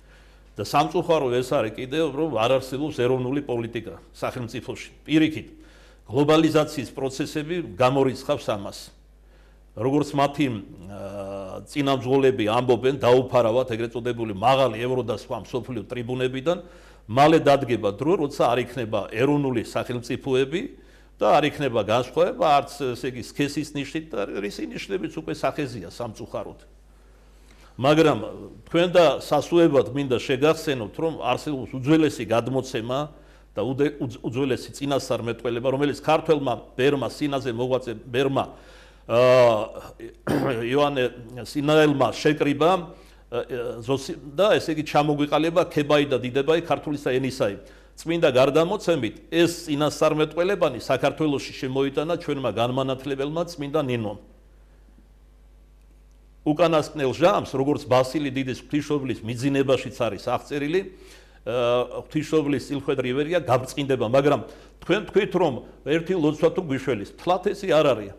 და სამწუხარო ეს არის კიდევ რომ არ არსებობს ეროვნული პოლიტიკა სახელმწიფოში. პირიქით, გლობალიზაციის პროცესები გამორიცხავს ამას. როგორც მათი წინამძღოლები ამბობენ, დაუფარავად ეგრეთ წოდებული მაღალი ევრო და სხვა მსოფლიო ტრიბუნებიდან, მალე დადგება დრო, როცა არ იქნება ეროვნული სახელმწიფოები და არ იქნება განსხვავება არც ესე იგი სქესის ნიშნით და რისი ნიშნებიც უკვე სახეზია სამწუხაროდ. მაგრამ თქვენ და სასუებად მინდა შეგახსენოთ, რომ არსებობს უძველესი გადმოცემა და უძველესი წინასწარმეტყველება, რომელიც ქართველმა ბერმა სინაზე მოღვაწე ბერმა იოანე სინაელმა შეკრიბა და ესე იგი ჩამოგვიყალიბა ქებაი და დიდებაი ქართულისა ენისაი. წმინდა გარდამოცემით ეს წინასწარმეტყველებანი საქართველოში შემოიტანა ჩვენმა განმანათლებელმა წმინდა ნინომ. უკანასკნელ ჟამს, როგორც ბასილი დიდის ღვთისმშობლის მიძინებაშიც არის აღწერილი, ღვთისმშობლის წილხვედრი ვერია გაბრწყინდება, მაგრამ თქვენ თქვით რომ ერთი ლოცვა თუ გვიშველის, თლათ ესე არ არის.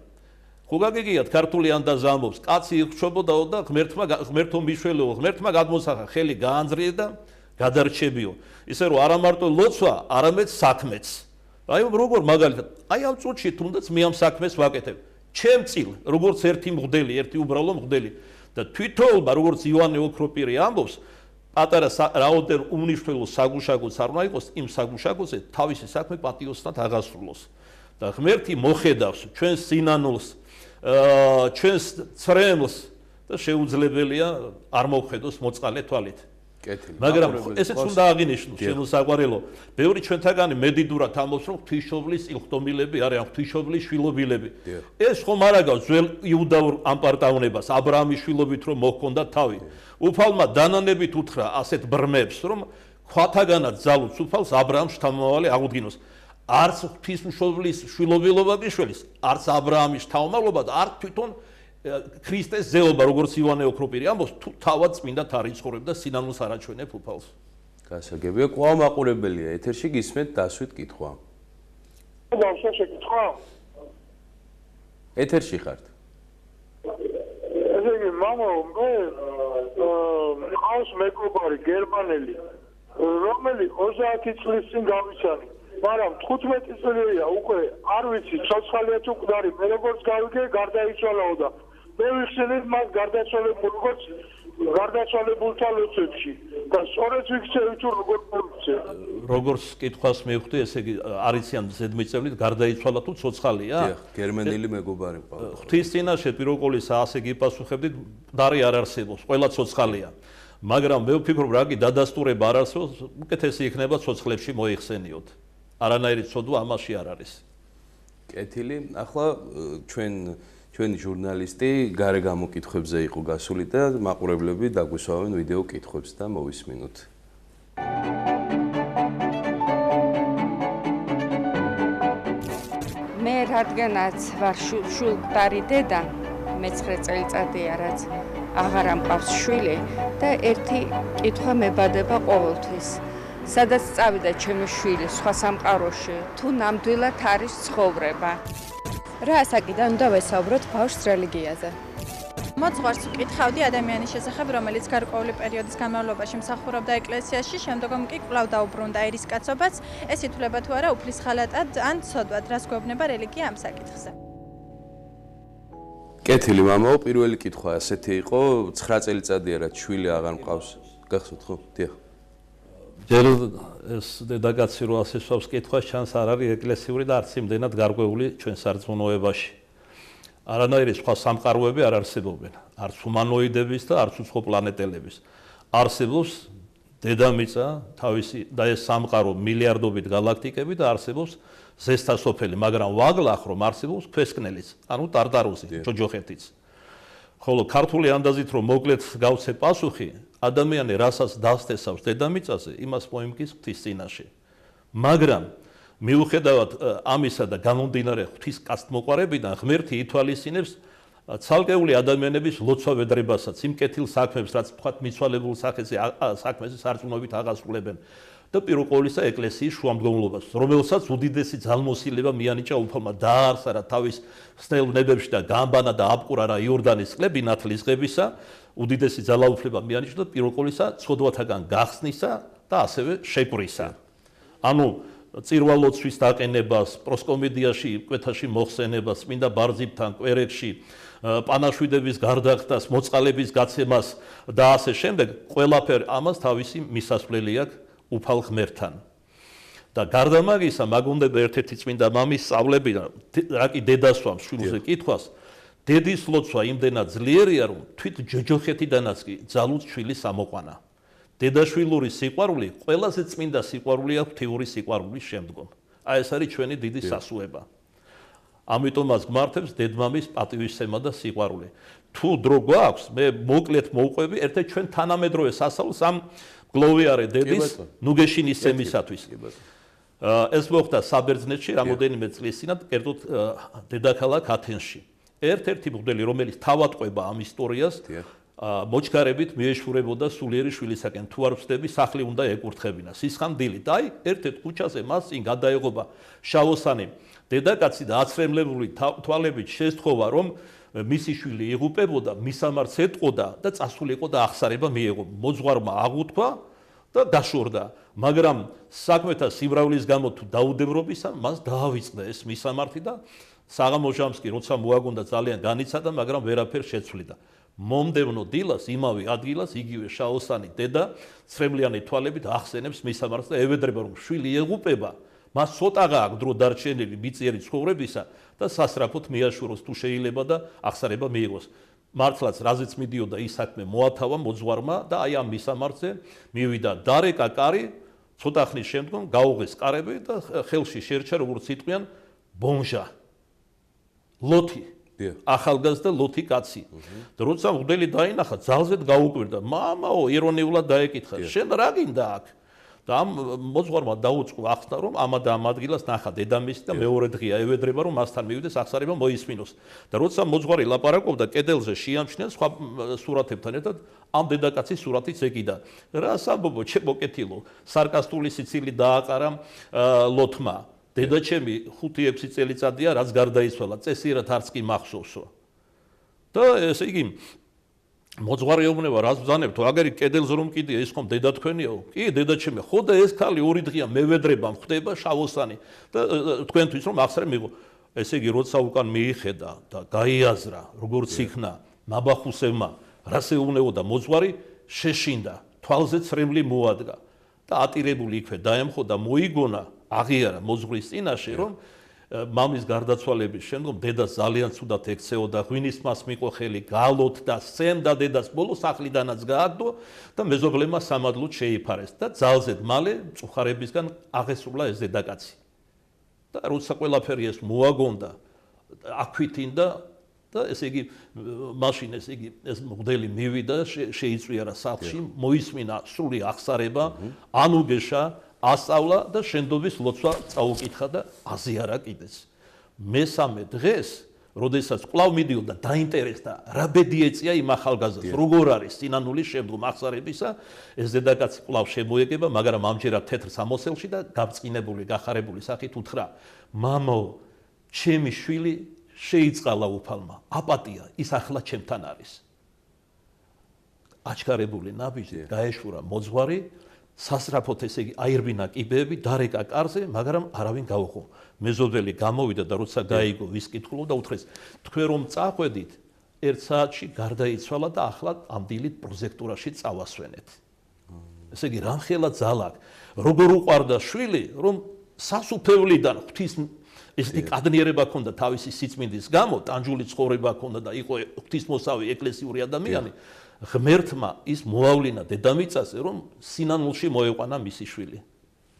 ხო გაგიგიათ ქართული ანდაზა ამბობს, კაცი იხშობოდაო და ღმერთო მიშველეო, ღმერთმა გადმოსახა ხელი გაანძრიე და გადარჩებიო. ისე რომ არა მარტო ლოცვა, არამედ საქმეც. აი როგორ მაგალითად, აი ამ წუთში თუნდაც მე ამ საქმეს ვაკეთებ. ჩემ წილ, როგორც ერთი მღვდელი, ერთი უბრალო მღვდელი და თვითონობა, როგორც იოანე ოქროპირი ამბობს, პატარა რაოდენ უმნიშვნელო საგუშაგოც არ უნდა იყოს, იმ საგუშაგოზე თავისი საქმე პატიოსნად აღასრულოს. და ღმერთი მოხედავს ჩვენს სინანულს, ჩვენს ცრემლს და შეუძლებელია არ მოვხედოს მოწყალე თვალით. მაგრამ ესეც უნდა აღინიშნოს შემოსაყვარელო. ბევრი ჩვენთაგანი მედიდურად ამბობს, რომ ღვთისმშობლის ილხდომილები არიან ღვთისმშობლის შვილობილები. ეს ხომ არ აგავს ძველ იუდაურ ამპარტავნებას, აბრაამის შვილობით რომ მოჰქონდა თავი. უფალმა დანანებით უთხრა ასეთ ბრმებს, რომ ქვათაგანაც ძალუც უფალს აბრაამს შთამომავალი აღუდგინოს. არც ღვთისმშობლის შვილობილობა გიშველის, არც აბრაამის შთამომავლობა და არც თვითონ ქრისტეს ზეობა, როგორც იოანე ოქროპირი ამბობს, თუ თავად წმინდად არ იცხოვრებ და სინანულს არ აჩვენებ უფალს. გასაგებია, კვლავ მაყურებელია ეთერში გისმენთ დასვით კითხვა. დავსვა შეკითხვა? ეთერში ხართ. ესე იგი, მამა, მე ყავს მეგობარი გერმანელი, რომელიც 30 წლის წინ გავიცანი. მაგრამ 15 წელია უკვე არ ვიცი, ცოცხალია თუ მკვდარი, მე როგორც გავიგე, გარდაიცვალაო და მე ვიხსენებ მას გარდაცვალებულ როგორც გარდაცვალებულთა ლოცვებში და სწორედ ვიქცევი თუ როგორ მოვიქცევ. როგორც კითხვას მივხვდი, ესე იგი არიციან ზედმიწევლით გარდაიცვალა თუ ცოცხალია? დიახ, გერმანელი მეგობარი მყავს. ღვთის წინაშე პიროკოლისა ასე გიპასუხებდით, მკვდარი არ არსებობს, ყველა ცოცხალია. მაგრამ მე ვფიქრობ, რა კი დადასტურება არ არსებობს, უკეთესი იქნება ცოცხლებში მოიხსენიოთ. არანაირი ცოდვა ამაში არ არის. კეთილი, ახლა ჩვენი ჟურნალისტი გარე გამოკითხვებზე იყო გასული და მაყურებლები დაგვისვავენ ვიდეო კითხვებს და მოვისმინოთ. მე რადგანაც ვარ შულმკვდარი დედა, მე-9 წელიწადია, რაც აღარ ამყავს შვილი და ერთი კითხვა მებადება ყოველთვის. სადაც წავიდა ჩემი შვილი სხვა სამყაროში, თუ ნამდვილად არის ცხოვრება. რა ასაკიდან უნდა ვესაუბროთ ბავშვს რელიგიაზე? მოძღვარს ვკითხავდი ადამიანის შესახებ, რომელიც გარკვეული პერიოდის განმავლობაში მსახურობდა ეკლესიაში, შემდგომ კი კვლავ დაუბრუნდა ერისკაცობაც. ეს ითვლება თუ არა უფლის ხალატად ან ცოდვად, რას გვეუბნება რელიგია ამ საკითხზე? კეთილი მამაო, პირველი კითხვა ასეთი იყო, 9 წელიწადია რაც შვილი აღარ მყავს. გახსოვთ ხო? დიახ. ჯერ ეს დედაკაცი რო ასესვავს კითხვას, ჩანს არ არის ეკლესიური და არც იმდენად გარკვეული ჩვენ სარწმუნოებაში. არანაირი სხვა სამყაროები არ არსებობენ, არც ჰუმანოიდების და არც უცხო პლანეტელების. არსებობს დედამიწა, თავისი და ეს სამყარო მილიარდობით გალაქტიკები და არსებობს ზესთასოფელი, მაგრამ ვაგლახ რომ არსებობს ქვესკნელიც, ანუ ტარტარუსი, ჯოჯოხეთიც. ხოლო ქართული ანდაზით რომ მოკლედ გავცე პასუხი, ადამიანი რასაც დასთესავს დედამიწაზე, იმას მოიმკის ღვთის წინაშე. მაგრამ მიუხედავად ამისა და გამომდინარე ღვთის კაცთმოყვარებიდან, ღმერთი ითვალისწინებს ცალკეული ადამიანების ლოცვა-ვედრებასაც, იმ კეთილ საქმებს, რაც თქვათ მიცვალებულ საქმეზე სარწმუნოებით აღასრულებენ და პირველ ყოვლისა ეკლესიის შუამდგომლობას, რომელსაც უდიდესი ძალმოსილება მიანიჭა უფალმა დაარსა რა თავის სნელ ნებებში და გამბანა და აბყურა რა იორდანის წყლები ნათლისღებისა, უდიდესი ძალაუფლება მიანიჭა და პირველ ყოვლისა ცოდვათაგან გახსნისა და ასევე შეკვრისა. ანუ წირვალოცვის დაყენებას, პროსკომედიაში, კვეთაში მოხსენებას, წმინდა ბარძიმთან, კვერეთში, პანაშვიდების გარდახდას, მოწყალების გაცემას და ასე შემდეგ, ყველაფერ ამას თავისი მისასვლელი აქვს უფალ ღმერთთან. და გარდა მაგისა, მაგ უნდა ერთ-ერთი წმინდა მამის სწავლები, რა კი დედასვამს შვილზე კითხვას, დედის ლოცვა იმდენად ძლიერია, რომ თვით ჯოჯოხეთიდანაც კი ძალუც შვილის ამოყვანა. დედაშვილური სიყვარული ყველაზე წმინდა სიყვარულია ღვთიური სიყვარულის შემდგომ. აი ეს არის ჩვენი დიდი სასუება. ამიტომ მას გმართებს დედმამის პატივისცემა და სიყვარული. თუ დრო გვაქვს, მე მოკლედ მოვყვები ერთ-ერთ ჩვენ თანამედროვე სასწაულს ამ გლოვიარე დედის ნუგეშინის ცემისათვის. ეს მოხდა საბერძნეთში რამოდენიმე წლის წინათ, კერძოდ დედაქალაქ ათენში. ერთ-ერთი მღვდელი, რომელიც თავატყვება ამ ისტორიას, მოჩქარებით მიეშურებოდა სულიერი შვილისაკენ. თუ არ ვცდები, სახლი უნდა ეკურთხებინა. სისხანდილით. აი, ერთ-ერთ ქუჩაზე მას წინ გადაეღობა შავოსანი დედაკაცი და აცრემლებული თვალებით შესთხოვა, რომ მისი შვილი იღუპებოდა, მისამართს ეტყოდა და წასულიყო და აღსარება მიეღო. მოძღვარმა აღუთქვა და დაშორდა. მაგრამ საქმეთა სიმრავლის გამო თუ დაუდევრობისა, მას დაავიწყდა ეს მისამართი და საღამო ჟამს კი როცა მოაგონდა ძალიან განიცადა, მაგრამ ვერაფერს შეცვლიდა. მომდევნო დილას იმავე ადგილას იგივე შაოსანი დედა ცრემლიანი თვალებით ახსენებს მისამართს და ევედრება, რომ შვილი ეღუპება, მას ცოტაღა აქვს დრო დარჩენილი მიწიერი ცხოვრებისა და სასწრაფოდ მიაშუროს თუ შეიძლება და აღსარება მიიღოს. მართლაც რაზეც მიდიოდა ის საქმე მოათავა მოძღვარმა და აი ამ მისამართზე მივიდა დარეკა კარი, ცოტა ხნის შემდგომ გაუღეს კარები და ხელში შერჩა, როგორც იტყვიან, ბომჟა. ლოთი. ახალგაზრდა ლოთი კაცი. და როცა მღვდელი დაინახა, ძალზედ გაუკვირდა. მამაო, ირონიულად დაეკითხა, შენ რა გინდა აქ? და ამ მოძღვარმა დაუწყო ახსნა, რომ ამა და ამ ადგილას ნახა დედამისი და მეორე დღეა ევედრება, რომ მასთან მივიდეს აღსარება მოისმინოს. და როცა მოძღვარი ლაპარაკობდა, კედელზე შეამჩნია სხვა სურათებთან ერთად ამ დედაკაცის სურათიც ეკიდა. რა საბობო, ჩემო კეთილო, სარკასტული სიცილი დააყარა ლოთმა. დედა ჩემი 5-6 წელიწადია, რაც გარდაიცვალა, წესიერად არც კი მახსოვსო. და ესე იგი მოძღვარი ეუბნება, რას ბრძანებთ, აგერი კედელზე რომ კიდია, ის ხომ დედა თქვენიაო? კი, დედა ჩემი, ხო და ეს ქალი 2 დღეა მევედრება ხდება შავოსანი და თქვენთვის რომ აღსრე მიიღო. ესე იგი, როცა უკან მიიხედა და გაიაზრა, როგორც იქნა ნაბახუსევმა, რას ეუბნებოდა მოძღვარი, შეშინდა, თვალზე ცრემლი მოადგა და ატირებული იქვე დაემხო და მოიგონა აღიარა მოძღვრის წინაშე, რომ მამის გარდაცვალების შემდგომ დედას ძალიან ცუდად ექცეოდა, ღვინის მას მიყო ხელი, გალოთ და სცემდა დედას, ბოლო სახლიდანაც გააგდო და მეზობლებმა სამადლოდ შეიფარეს და ძალზედ მალე მწუხარებისგან აღესრულა ეს დედაკაცი. და როცა ყველაფერი ეს მოაგონდა, აქვითინდა და ესე იგი მაშინ ესე იგი ეს მღვდელი მივიდა, შეიწვიარა სახლში, მოისმინა სრული აღსარება, ანუგეშა ასწავლა და შენდობის ლოცვა წაუკითხა და აზიარა კიდეც. მესამე დღეს, როდესაც კვლავ მიდიოდა დაინტერესდა, რა ბედი ეწია იმ ახალგაზრდას, როგორ არის სინანულის შემდგომ აღსარებისა, ეს დედაკაცი კვლავ შემოეგება, მაგრამ ამჯერად თეთრ სამოსელში და გაბწყინებული, გახარებული სახით უთხრა: მამო, ჩემი შვილი შეიწყალა უფალმა, აპატია, ის ახლა ჩემთან არის. აჩქარებული ნაბიჯით გაეშურა მოძღვარი, სასწრაფოდ ესე იგი აირბინა კიბეები, დარეკა კარზე, მაგრამ არავინ გაუხო. მეზობელი გამოვიდა და როცა გაიგო, ვის კითხულობდა და უთხრეს: თქვენ რომ წაყვედით, 1 საათში გარდაიცვალა და ახლა ამ დილით პროზექტურაში წავასვენეთ. ესე იგი, რამხელა ძალა, როგორ უყვარდა შვილი, რომ სასუფევლიდან ღვთის ესეთი კადნიერება ჰქონდა თავისი სიწმინდის გამო, ტანჯული ცხოვრება ჰქონდა და იყო ღვთისმოსავი ეკლესიური ადამიანი. ღმერთმა ის მოავლინა დედამიწაზე, რომ სინანულში მოეყვანა მისი შვილი.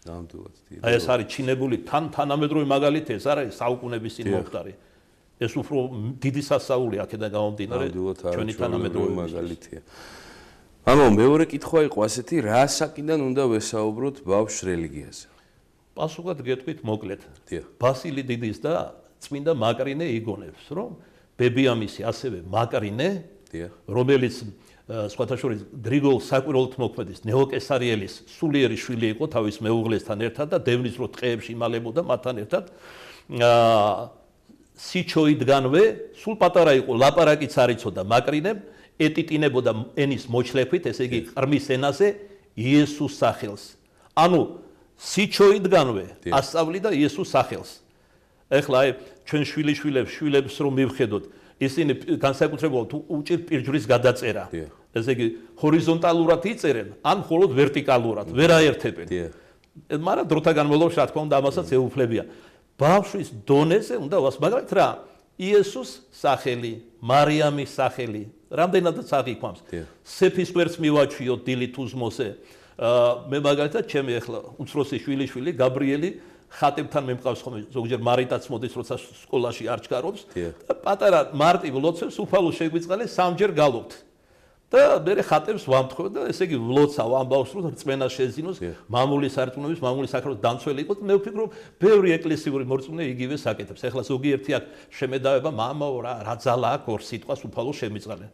ნამდვილად. აი ეს არის ჩინებული თანამედროვე მაგალითი, ეს არის საუკუნების წინ მომხდარი. ეს უფრო დიდი სასაულია აქედან გამომდინარე, ჩვენი თანამედროვე მაგალითია. ანუ მეორე კითხვა იყო ასეთი, რა საკიდან უნდა ვესაუბროთ ბავშვ რელიგიაზე? პასუხად გეტყვით მოკლედ. ბასილი დიდის და წმინდა მაკრინე იგონებს, რომ ბებიამისი ასევე მაკრინე, რომელიც სხვათა შორის გრიგოლ საკვირველთმოქმედის ნეოკესარიელის სულიერი შვილი იყო თავის მეუღლესთან ერთად და დევნის რო ტყეებში იმალებოდა მათთან ერთად. სიჩოიდგანვე სულ პატარა იყო, ლაპარაკიც არ იცოდა მაკრინემ, ეტიტინებოდა ენის მოჩლექვით, ესე იგი ყრმის ენაზე იესოს სახელს. ანუ სიჩოიდგანვე ასწავლიდა იესოს სახელს. ეხლა აი ჩვენ შვილებს რომ მივხედოთ, ისინი განსაკუთრებულად უჭირთ პირჯვრის გადაწერა. ესე იგი ჰორიზონტალურად იწერენ, ან მხოლოდ ვერტიკალურად, ვერ აერთებენ. მაგრამ დროთა განმავლობაში, რა თქმა უნდა, ამასაც ეუფლებიან. ბავშვის დონეზე უნდა ვასმაგრეთ რა? იესოს სახელი, მარიამის სახელი, რამდენადაც აღიქვამს. სეფის ვერც მივაჩვიოთ დილით უზმოსე. მე მაგალითად ჩემი ახლა უმცროსი შვილიშვილი გაბრიელი ხატებთან მიმყავს ხოლმე ზოგჯერ მარიტაც მოდის როცა სკოლაში არ ჩქარობს და პატარა მარტივ ლოცვებს უფალო შეგვიწყალე სამჯერ გალობთ და მე ხატებს ვამთხოვ და ესე იგი ვლოცავ ამბავს რომ რწმენა შეზინოს მამული სარწმუნოების მამული საქართველოს დამცველი იყოს მე ვფიქრობ ბევრი ეკლესიური მორწმუნე იგივე საკეთებს ეხლა ზოგიერთი აქ შემედავება მამაო რა ძალა აქვს ორ სიტყვას უფალო შემიწყალე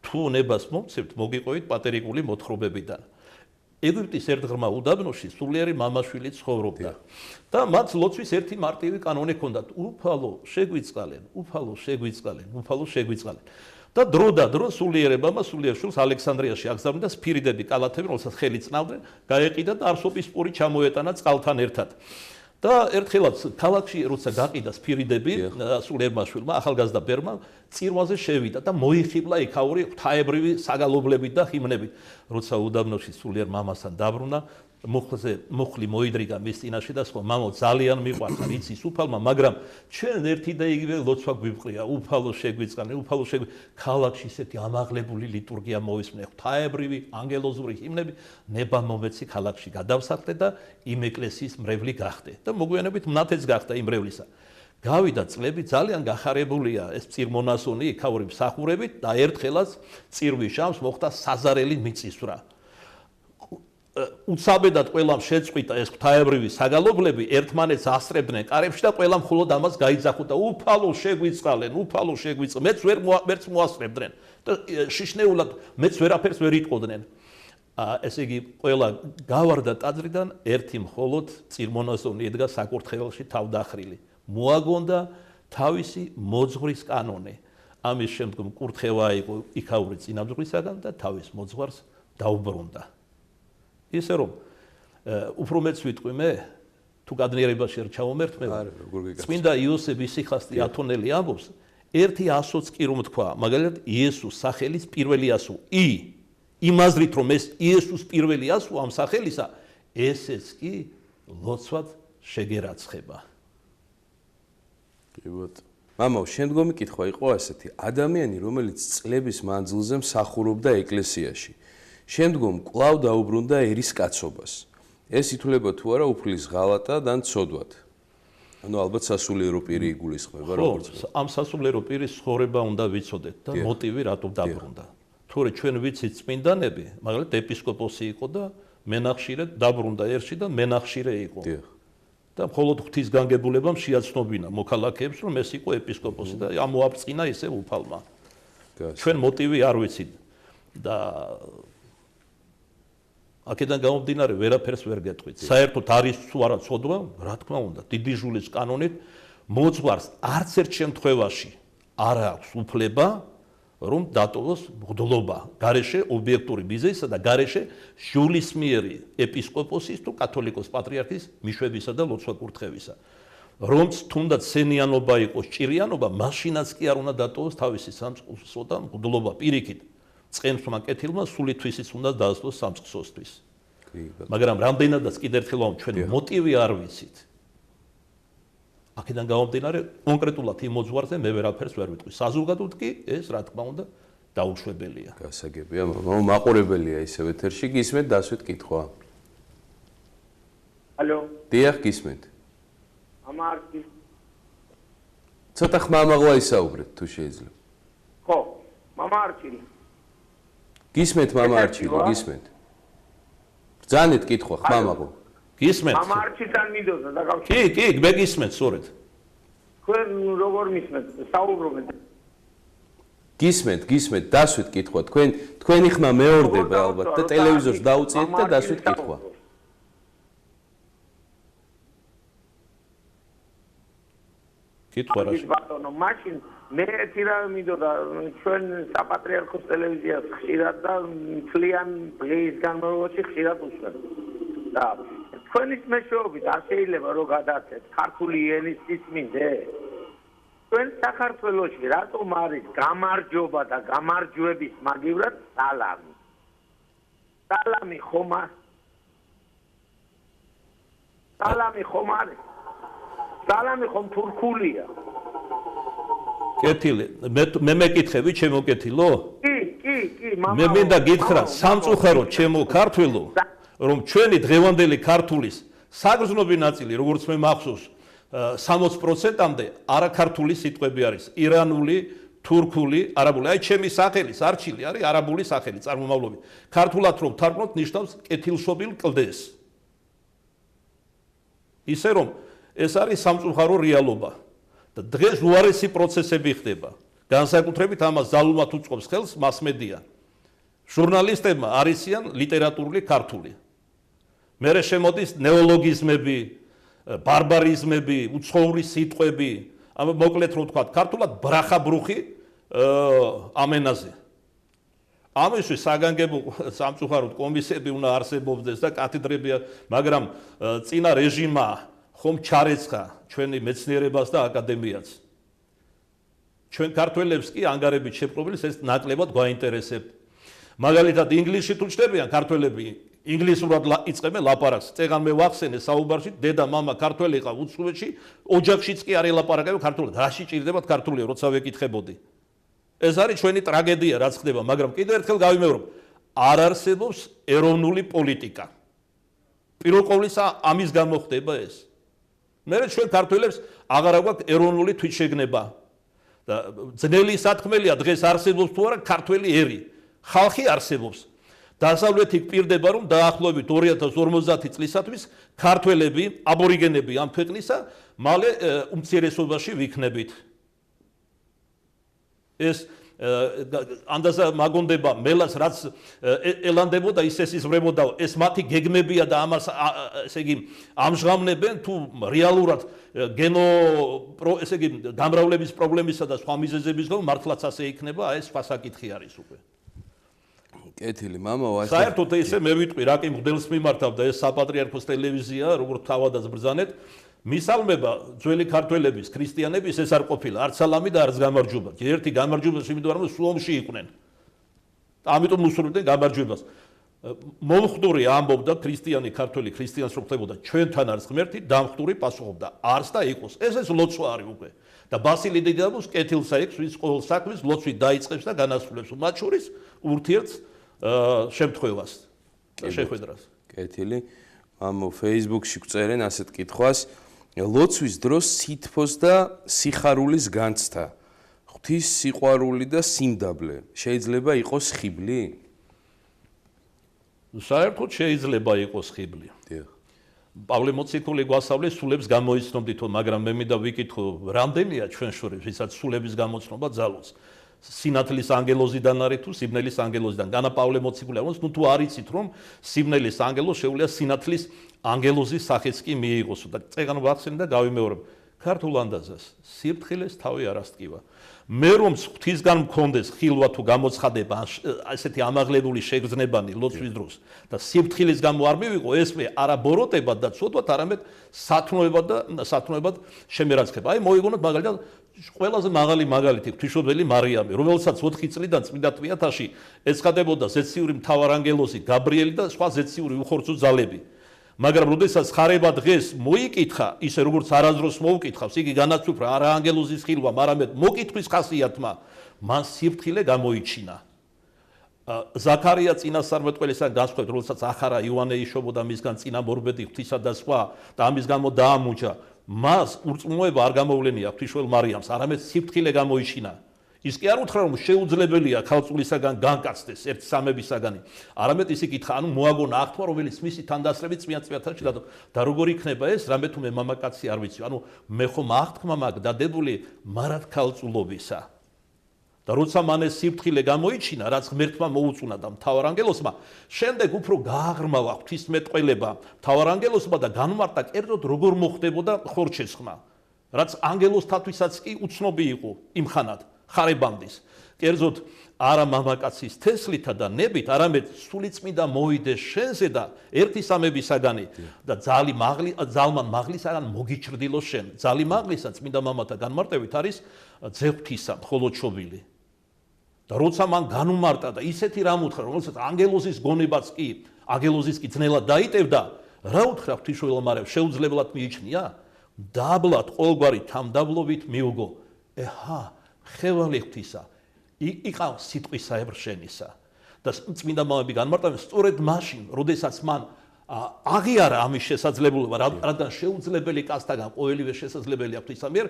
თუ ნებას მომცემთ მოგიყვებით პატერიკული მოთხრობებიდან ეგვიპტის ერთ ღრმა უდაბნოში სულიერი მამაშვილი ცხოვრობდა და მათ ლოცვის ერთი მარტივი კანონი ჰქონდათ უფალო შეგვიწყალენ და დრო სულიერებმა სულიერ შვილს ალექსანდრიაში აგზავნიდა სფირიდები კალათები რომელსაც ხელი წნავდნენ გაეყიდა და არსობის პური ჩამოეტანა წყალთან ერთად და ერთხელაც ქალაქში როცა გაყიდა სფირიდები სულიერმა შვილმა ახალგაზრდა ბერმა წირვაზე შევიდა და მოიხიბლა იქაური ღვთაებრივი საგალობლებით და ჰიმნებით როცა უდაბნოში სულიერ მამასთან დაბრუნა მუხლი მოიდრიგა მის წინაშე და სხვა მამო ძალიან მიყვარხარ იცის უფალმა მაგრამ ჩვენ ერთი და იგივე ლოცვა გვიბყრია უფალო შეგვიწყალე ქალაქში ისეთი ამაღლებული ლიტურგია მოვისმენე ღვთაებრივი ანგელოზური ჰიმნები ნება მომეცი ქალაქში გადავსახლდე და იმ ეკლესიის მრევლი გახდე და მოგვიანებით მნათეც გახდა იმ მრევლისა გავიდა წლები ძალიან გახარებულია ეს წირმონასონი იქაური მსახურებით და ერთხელაც წირვის შამს მოხდა საზარელი მიწისძვრა უცაბედად ყველამ შეწყვიტა ეს ღვთაებრივი საგალობლები ერთმანეთს ასწრებდნენ კარებში და ყველამ მხოლოდ ამას გაიძახოდა უფალო შეგვიწყალენ მეც ვერც მოასწრებდნენ და შიშნეულად მეც ვერაფერს ვერ იტყოდნენ ესე იგი ყველა გავარდა ტაძრიდან ერთი მხოლოდ წირმონასონი ედგა საკურთხეველში თავდახრილი მოაგონდა თავისი მოძღვრის კანონი ამის შემდგომ კურთხევა იყო იქაური წინამძღვრისაგან და თავის მოძღვარს დაუბრუნდა ისე რომ უფრო მეც ვიტყვი მე თუ გადნიერებაში არ ჩავომერთმე წმინდა იოსებ ისიხასტი ათონელი ამბობს ერთი ასოც კი რომ თქვა მაგალითად იესოს სახელის პირველი ასო იმაზრით რომ ეს იესოს პირველი ასო ამ სახელისა ესეც კი ლოცვად შეგერაცხება მამაო შემდგომი კითხვა იყო ასეთი ადამიანი რომელიც წლების მანძილზე მსახურობდა ეკლესიაში შემდგომ კვლავ დაუბრუნდა ერის კაცობას. ეს ითვლება თუ არა უფლის ღალატად ან ცოდვად. ანუ ალბათ სასულიერო პირი იგულისხმება როგორც. ამ სასულიერო პირის ცხოვრება უნდა ვიცოდეთ და მოტივი რატო დაბრუნდა. თორე ჩვენ ვიცით წმინდანები, მაგალითად ეპისკოპოსი იყო და მენახშირე დაბრუნდა ერში და მენახშირე იყო. და მხოლოდ ღვთის განგებულებამ შეაცნობინა მოქალაქეებს რომ ეს იყო ეპისკოპოსი და ამოაბწყინა ისე უფალმა. ჩვენ მოტივი არ ვიცით და აქედან გამომდინარე ვერაფერს ვერ გეტყვით. საერთოდ არის თუ არა ცოდვა, რა თქმა უნდა, დიდი ჟულის კანონით მოძღვარს არც ერთ შემთხვევაში არ აქვს უფლება რომ დატოვოს მღვდლობა გარეშე ობიექტური ბიზნესისა და გარეშე ჟულისმიერი ეპისკოპოსის თუ კათოლიკოს პატრიარქის მიშვებისა და ლოცვა-კურთხევისა. რომც თუნდაც სენიანობა იყოს ჭირიანობა, მაშინაც კი არ უნდა დატოვოს თავისი სამწყსო და მღვდლობა პირიქით. წყენსმა კეთილმა სულითვისიც უნდა დაასწროს სამწყსოსთვის. მაგრამ რამდენადაც კიდევ ერთხელ ჩვენ მოტივი არ ვიცით. აქედან გამომდინარე კონკრეტულად იმ მოძღვარზე მე ვერაფერს ვერ ვიტყვი. საზოგადოდ კი ეს რა თქმა უნდა დაუშვებელია. გასაგებია, მაყურებელია ისევ ეთერში გისმენთ დასვით კითხვა. ალო. დიახ, გისმენთ. ამარკი. ცოტა ხმამაღლა ისაუბრეთ თუ შეიძლება. ხო, მამარკი. გისმენთ მამარჩილო, გისმენთ. ბრძანეთ კითხვა ხმამაღლა. გისმენთ. მამარჩიდან მიდოდა დაკავშირებით. კი, მე გისმენთ, სწორედ. თქვენ როგორ მისმენთ? საუბრობთ. გისმენთ, დასვით კითხვა. თქვენი ხმა მეორდება ალბათ და ტელევიზორს დაუწიეთ და დასვით კითხვა. კითხვა რა? ბატონო, მაშინ მე თირა მიდოდა ჩვენ საპატრიარქოს ტელევიზიას ხშირად და მთლიან დღის განმავლობაში ხშირად ვუსმენ. და თქვენის მეშვეობით არ შეიძლება რომ გადაცეთ ქართული ენის სიწმინდე. ჩვენ საქართველოში რატომ არის გამარჯობა და გამარჯვების მაგივრად სალამი? სალამი ხომ არის? სალამი ხომ არის? სალამი ხომ თურქულია? კეთილი, მე მეკითხები ჩემო კეთილო? კი, მე მინდა გითხრა სამწუხაროდ ჩემო ქართველო, რომ ჩვენი დღევანდელი ქართულის საგრძნობი ნაწილი, როგორც მე მახსოვს, 60%-მდე არაქართული სიტყვები არის. ირანული, თურქული, არაბული. აი ჩემი სახელის არჩილი არის არაბული სახელი წარმომავლობით. ქართულად რომ თარგმნოთ ნიშნავს კეთილშობილ კლდეს. ისე რომ ეს არის სამწუხარო რეალობა და დღეს უარესი პროცესები ხდება. განსაკუთრებით ამას ძალუმად უწყობს ხელს მასმედია. ჟურნალისტებმა არისიან ლიტერატურული ქართული. მერე შემოდის ნეოლოგიზმები, ბარბარიზმები, უცხოური სიტყვები, მოკლედ რომ ვთქვათ, ქართულად ბრახაბრუხი ამენაზე. ამისთვის საგანგებო სამწუხაროდ კომისიები უნდა არსებობდეს და კათედრები, მაგრამ წინა რეჟიმმა ხომ ჩარეცხა ჩვენი მეცნიერებას და აკადემიაც. ჩვენ ქართველებს კი ანგარებით შეპყრობილს ეს ნაკლებად გვაინტერესებთ. მაგალითად ინგლისში თუ ჩდებიან ქართველები ინგლისურად იწყებენ ლაპარაკს. წეგან მე ვახსენე საუბარში დედა მამა ქართველი ყავ უცხოეთში, ოჯახშიც კი არ ელაპარაკებენ ქართულად. რაში ჭირდებათ ქართულია, როცა ვეკითხებოდი. ეს არის ჩვენი ტრაგედია, რაც ხდება, მაგრამ კიდევ ერთხელ გავიმეორებ, არ არსებობს ეროვნული პოლიტიკა. პირველ ყოვლისა ამის გამო ხდება ეს. მერე ჩვენ ქართველებს აღარ აგვაქვს ეროვნული თვითშეგნება. და ძნელი სათქმელია დღეს არსებობს თუ არა ქართველი ერი. ხალხი არსებობს. დასავლეთი გპირდება რომ დაახლოებით 2050 წლისათვის ქართველები, აბორიგენები ამ ქვეყნისა მალე უმცირესობაში ვიქნებით. ეს ანდაზა მაგონდება მელას რაც ელანდებოდა ის ესიზმრებოდა ეს მათი გეგმებია და ამას ესე იგი ამჟღავნებენ თუ რეალურად გენო ესე იგი გამრავლების პრობლემისა და სხვა მიზეზების გამო მართლაც ასე იქნება ეს სხვა საკითხი არის უკვე. კეთილი მამაო აი საერთოდ ესე მე ვიტყვი რა კი მღვდელს მიმართავ და ეს საპატრიარქოს ტელევიზია როგორც თავადაც ბრძანეთ მისალმება ძველი ქართველების ქრისტიანების ეს არ ყოფილა არც სალამი და არც გამარჯვება ერთი გამარჯვებას იმიტომ რომ სულომში იყვნენ ამიტომ უსურვებდნენ გამარჯვებას მომხდური ამბობდა ქრისტიანი ქართველი ქრისტიანს რო ხდებოდა ჩვენთან არის ღმერთი დამხდური პასუხობდა არც და იყოს ეს ლოცვა არის უკვე და ბასილი დიდაბოს კეთილსა იქს ვის ყოველ საქმეს ლოცვით დაიწყებს და განასრულებს მათ შორის ურთიერთ შემთხვევას და შეხვედრას. კეთილი. ამ Facebook-ში გწერენ ასეთ კითხვას. ლოცვის დროს სითფოს და სიხარულის განცდა. ღვთის სიყვარული და სიმდაბლე შეიძლება იყოს ხიბლი? საერთოდ შეიძლება იყოს ხიბლი. დიახ. პავლე მოციქული გვასწავლეს სულებს გამოიცნობდითო, მაგრამ მე მინდა ვიკითხო, რამდენია ჩვენ შორის, ვისაც სულების გამოცნობა ძალოს. სინათლის ანგელოზიდან არის თუ სიბნელის ანგელოზიდან. განა პავლე მოციქული ამბობს, თუ არ იცით რომ სიბნელის ანგელოზ შეუძლია სინათლის ანგელოზის სახეც კი მიიღოს და წეგან ვახსენე და გავიმეორებ. ქართულ ანდაზას სიფრთხილეს თავი არ ასტკივა. მე რომ ღვთისგან მქონდეს ხილვა თუ გამოცხადება ასეთი ამაღლებული შეგრძნებანი ლოცვის დროს და სიფრთხილის გამო არ მივიღო ეს მე არა ბოროტებად და ცოტათ არამედ სათნოებად შემერაცხება. აი მოიგონოთ მაგალითად ყველაზე მაღალი მაგალითი ღვთისმშობელი მარიამი, რომელსაც 4 წლიდან წმინდა თვიათაში ეცხადებოდა ზეციური მთავარანგელოზი გაბრიელი და სხვა ზეციური უხორცო ძალები. მაგრამ როდესაც ხარება დღეს მოიკითხა, ისე როგორც არასდროს მოუკითხავს, იგი განაცვიფრა არა ანგელოზის ხილვა, არამედ მოკითხვის ხასიათმა, მან სიფრთხილე გამოიჩინა. ზაქარია წინასწარმეტყველისგან განსხვავებით, როდესაც ახარა იოანე იშობოდა მისგან წინამორბედი ღვთისა და სხვა და ამის გამო დაამუჯა, მას ურწმუნოება არ გამოვლენია ღვთისმშობელ მარიამს, არამედ სიფრთხილე გამოიჩინა. ის კი არ უთხრა რომ შეუძლებელია ქალწულისაგან განკაცდეს ერთ სამებისაგანი, არამედ ის იკითხა, ანუ მოაგონა აღთქმა, რომელიც მისი თანდასწრებით წმინდათში და როგორ იქნება ეს, რამე თუ მე მამაკაცი არ ვიცი, ანუ მე ხომ აღთქმა მაქვს დადებული მარად ქალწულობისა. და როცა მან ეს სიფრთხილე გამოიჩინა, რაც ღმერთმა მოუწუნა და მთავარანგელოზმა, შემდეგ უფრო გააღრმავა ღვთისმეტყველება მთავარანგელოზმა და განმარტა კერძოდ როგორ მოხდებოდა ხორჩესხმა, რაც ანგელოზთათვისაც კი უცნობი იყო იმხანად. ხარებამდის. კერძოდ არა მამაკაცის თესლითა და ნებით, არამედ სულიწმინდა მოიდეს შენზე და ერთი სამებისაგანი და ძალმან მაღლისაგან მოგიჩრდილოს შენ. ძალი მაღლისა წმინდა მამათა განმარტებით არის ძეღვთისა მხოლოდშობილი. და როცა მან განუმარტა და ისეთი რამ უთხრა, რომელსაც ანგელოზის გონებაც კი, ანგელოზის კი ძნელად დაიტევდა, რა უთხრა ღვთისმშობელ მარიამს, შეუძლებლად მიიჩნია? დაბლად ყოველგვარი თამდაბლობით მიუგო. ეჰა ხევალი ღვთისა, იყავ სიტყვისა ებრშენისა და წმინდა მამები განმარტავენ სწორედ მაშინ, როდესაც მან აღიარა ამის შესაძლებლობა, რადგან შეუძლებელი კაცთაგან ყოველივე შესაძლებელი აქვს ისა მიერ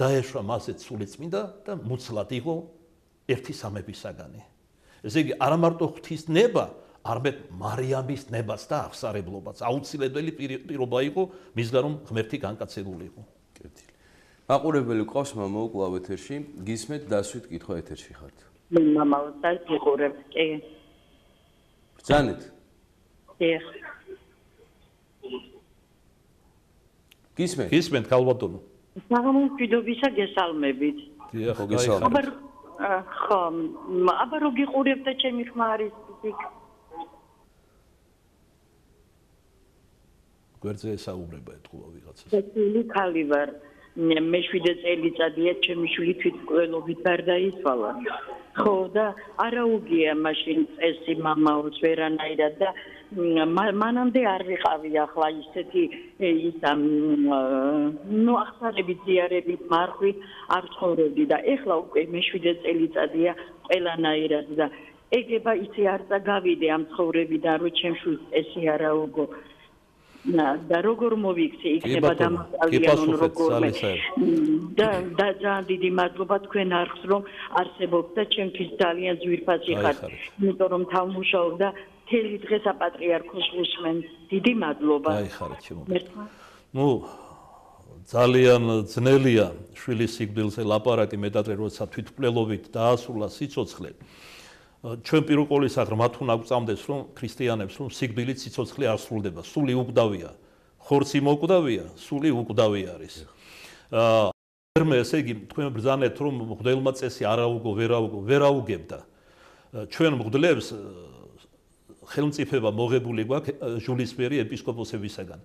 დაეშვა მასეთ სულიწმინდა და მუცლად იყო ერთი სამებისაგანი. ესე იგი, არა მარტო ღვთისნება, არამედ მარიამის ნებას და აღსარებლობაც აუცილებელი პირობა იყო მისგან რომ ღმერთი განკაცებული იყო. კეთილი. მაყურებელი ყავს მამა კლავ ეთერში, გისმენთ დასვით კითხვა ეთერში ხართ. მამაო დაიყურებ, კი. ბრძანეთ. დიახ. გისმენთ ქალბატონო. საღამომშვიდობისა გესალმებით. დიახ, გესალმებით. ხო, აბა რო გიყურებთ და ჩემი ხმა არის იქ. გვერდზე ესაუბრება ეთქვა ვიღაცას. წელი ქალი ვარ. მე 7 წელიწადია ჩემი შვილი თვითმკვლელობით გარდაიცვალა. ხო და არა უგია მაშინ წესი მამაოს ვერანაირად და მანამდე არ ვიყავი ახლა ისეთი ისა ახსარებით ზიარებით მარხვით არ ცხოვრობდი და ეხლა უკვე მე 7 წელიწადია ყველანაირად და ეგება იცი არ წაგავიდე ამ ცხოვრებიდან რომ ჩემ შვილს წესი არა უგო და როგორ მოვიქცე იქნება დამაკალიანონ როგორმე და ძალიან დიდი მადლობა თქვენ არხს რომ არსებობთ და ჩემთვის ძალიან ძვირფასი ხართ იმიტომ რომ თავმუშაობ და მთელი დღე საპატრიარქოს უსმენ დიდი მადლობა აიხარეთ ჩემო ნუ ძალიან ძნელია შვილის სიკვდილზე ლაპარაკი მეტადვე როცა თვითმკვლელობით დაასრულა სიცოცხლე ჩვენ პირუკოლის აღრმათ უნდა გვწამდეს რომ ქრისტიანებს რომ სიკვდილით სიცოცხლე არ სრულდება სული უკვდავია ხორცი მოკვდავია სული უკვდავი არის მე ესე იგი თქვენ ბრძანეთ რომ მღვდელმა წესი არაუგო ვერაუგებდა ჩვენ მღვდლებს ხელმწიფება მოღებული გვაქვს ჟულისფერი ეპისკოპოსებისაგან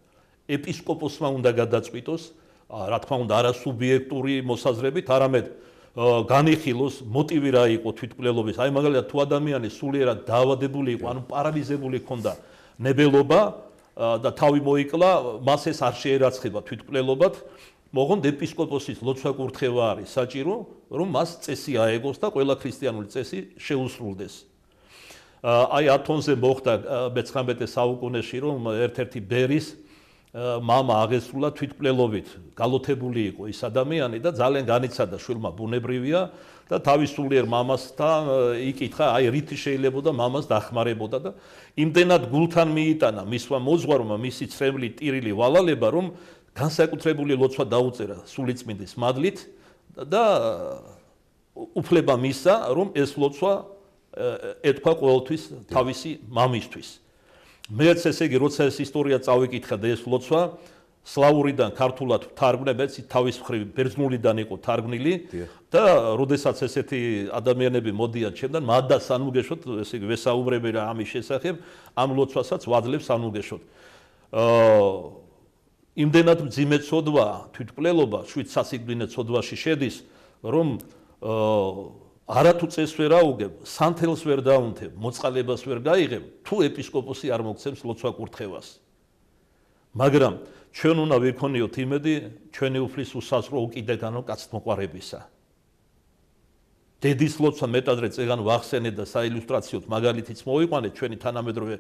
ეპისკოპოსმა უნდა გადაწყვიტოს რა თქმა უნდა არა სუბიექტური მოსაზრებით არამედ განიხილოს მოტივი რა იყო თვითმკვლელობის აი მაგალითად თუ ადამიანი სულიერად დაავადებული იყო ანუ პარალიზებული ჰქონდა ნებელობა და თავი მოიკლა მას ეს არ შეერაცხება თვითმკვლელობად მოღონდ ეპისკოპოსის ლოცვა კურთხევა არის საჭირო რომ მას წესი აეგოს და ყველა ქრისტიანული წესი შეუსრულდეს აი ათონზე მოხდა მე-19 საუკუნეში რომ ერთ-ერთი ბერის მამა აღესრულა თვითმკვლელობით გალოთებული იყო ის ადამიანი და ძალიან განიცადა შვილმა ბუნებრივია და თავის სულიერ მამასთან იკითხა აი რითი შეიძლებოდა მამას დახმარებოდა და იმდენად გულთან მიიტანა მისმა მოძღვარმა მისი ცრემლი ტირილი ვალალება რომ განსაკუთრებული ლოცვა დაუწერა სულიწმინდის მადლით და უფლება მისცა რომ ეს ლოცვა ეთქვა ყოველთვის თავისი მამისთვის მეც ესე იგი როცა ეს ისტორია წავიკითხა და ეს ლოცვა სლავურიდან ქართულად თარგმნებაც თავის მხრივ ბერძნულიდან იყო თარგმნილი და როდესაც ესეთი ადამიანები მოდიან ჩემთან მადდა სანუგეშოთ ესე იგი ვესაუბრები რა ამის შესახებ ამ ლოცვასაც ვადლებს სანუგეშოთ იმდენად მძიმე ცოდვა თვითმკვლელობა შვიდ სასიკვდინე ცოდვაში შედის რომ არათუ წეს ვერ აუგებ, სანთელს ვერ დაუნთებ, მოწყალებას ვერ გაიღებ, თუ ეპისკოპოსი არ მოგცემს ლოცვა კურთხევას. მაგრამ ჩვენ უნდა ვიქონიოთ იმედი, ჩვენი უფლის უსაზღვრო უკიდეგანო კაცთმოყვარებისა. დედის ლოცვა მეტადრე წეგან ვახსენეთ და საილუსტრაციოდ მაგალითიც მოვიყვანეთ ჩვენი თანამედროვე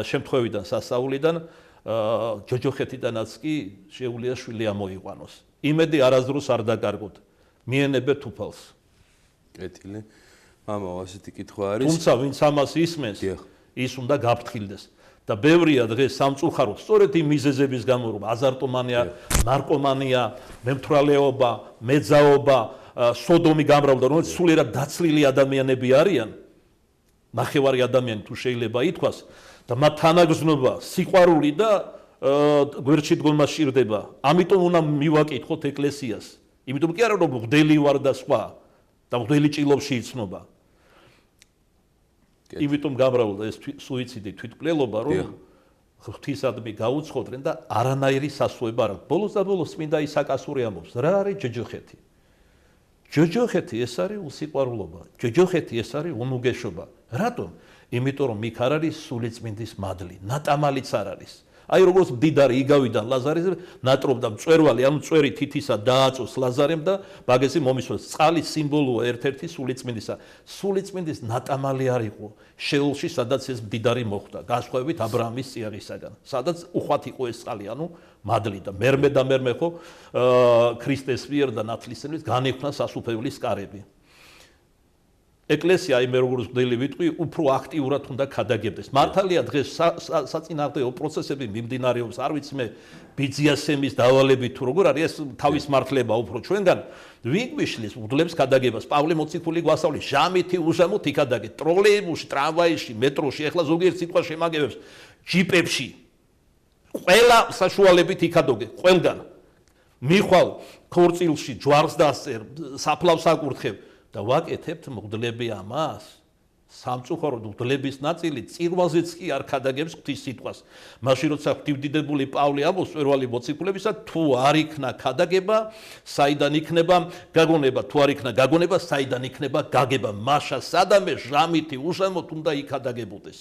შემთხვევიდან სასწაულიდან, ჯოჯოხეთიდანაც კი შეუძლია შვილი ამოიყვანოს. იმედი არასდროს არ დაკარგოთ. მიენებეთ უფალს. კეთილი. მამა, ასეთი კითხვა არის. თუმცა ვინც ამას ისმენს, ის უნდა გაფრთხილდეს. და ბევრია დღეს სამწუხაროდ, სწორედ იმ მიზეზების გამო, რომ აზარტომანია, ნარკომანია, მემთვრალეობა, მეძაობა, სოდომი გამრავლდა, რომელიც სულიერად დაცლილი ადამიანები არიან. ნახევარი ადამიანი თუ შეიძლება ითქვას და მათ თანაგზნობა, სიყვარული და გვერდში დგომა სჭირდება. ამიტომ უნდა მივაკითხოთ ეკლესიას. იმიტომ კი არა რომ მღვდელი ვარ და სხვა და მღვდელი ჭილებში იცნობა. იმიტომ გამრავლდა ეს სუიციდი თვითმკვლელობა, რომ ღვთისადმი გაუცხოდნენ და არანაირი სასუება არ აქვს. ბოლოს და ბოლოს წმინდა ისაკასური ამბობს, რა არის ჯოჯოხეთი? ჯოჯოხეთი ეს არის უსიყვარულობა. ჯოჯოხეთი ეს არის უნუგეშობა. რატომ? იმიტომ რომ იქ არ არის სულიწმინდის მადლი, ნატამალიც არ არის. აი როგორც მდიდარი იგავიდან ლაზარეზე ნატრობდა მწვერვალი, ანუ მწვერი თითისა დააწოს ლაზარემ და ბაგესი მომისვას. წყალი სიმბოლოა ერთ-ერთი სულიწმინდისა. სულიწმინდის ნატამალი არ იყო შეულში, სადაც ეს მდიდარი მოხვდა, განსხვავებით აბრაამის წიაღისაგან, სადაც უხვად იყო ეს წყალი, ანუ მადლი და მერმე და მერმე ხო ქრისტეს მიერ და ნათლისმის განექვნა სასუფეველის კარები. ეკლესია, მე როგორც მგდელი ვიტყვი, უფრო აქტიურად უნდა ქადაგებდეს. მართალია დღეს საწინააღმდეგო პროცესები მიმდინარეობს, არ ვიცი მე ბიძიასემის დავალებით თუ როგორ არის ეს თავის მართლება უფრო ჩვენგან ვიგვიშლის უდლებს ქადაგებას. პავლე მოციქული გვასწავლის, ჟამითი უჟამოთ იქადაგეთ. ტროლეიბუსში, ტრამვაიში, მეტროში, ეხლა ზოგიერთ სიტყვა შემაგებებს ჯიპებში. ყველა საშუალებით იქადოგე, ყველგან. მიხვალ ქორწილში ჯვარს დასწერ, საფლავს აკურთხებ. და ვაკეთებთ მღვდლები ამას. სამწუხაროდ მღვდლების ნაწილი წირვაზეც კი არ ქადაგებს ღვთის სიტყვას. მაშინ როცა ღვთივდიდებული პავლე ამბობს მწვერვალი მოციქულებისა, თუ არ იქნა ქადაგება, საიდან იქნება გაგონება, თუ არ იქნა გაგონება, საიდან იქნება გაგება. მაშა სადამე ჟამითი უჟამოთ უნდა იქადაგებოდეს.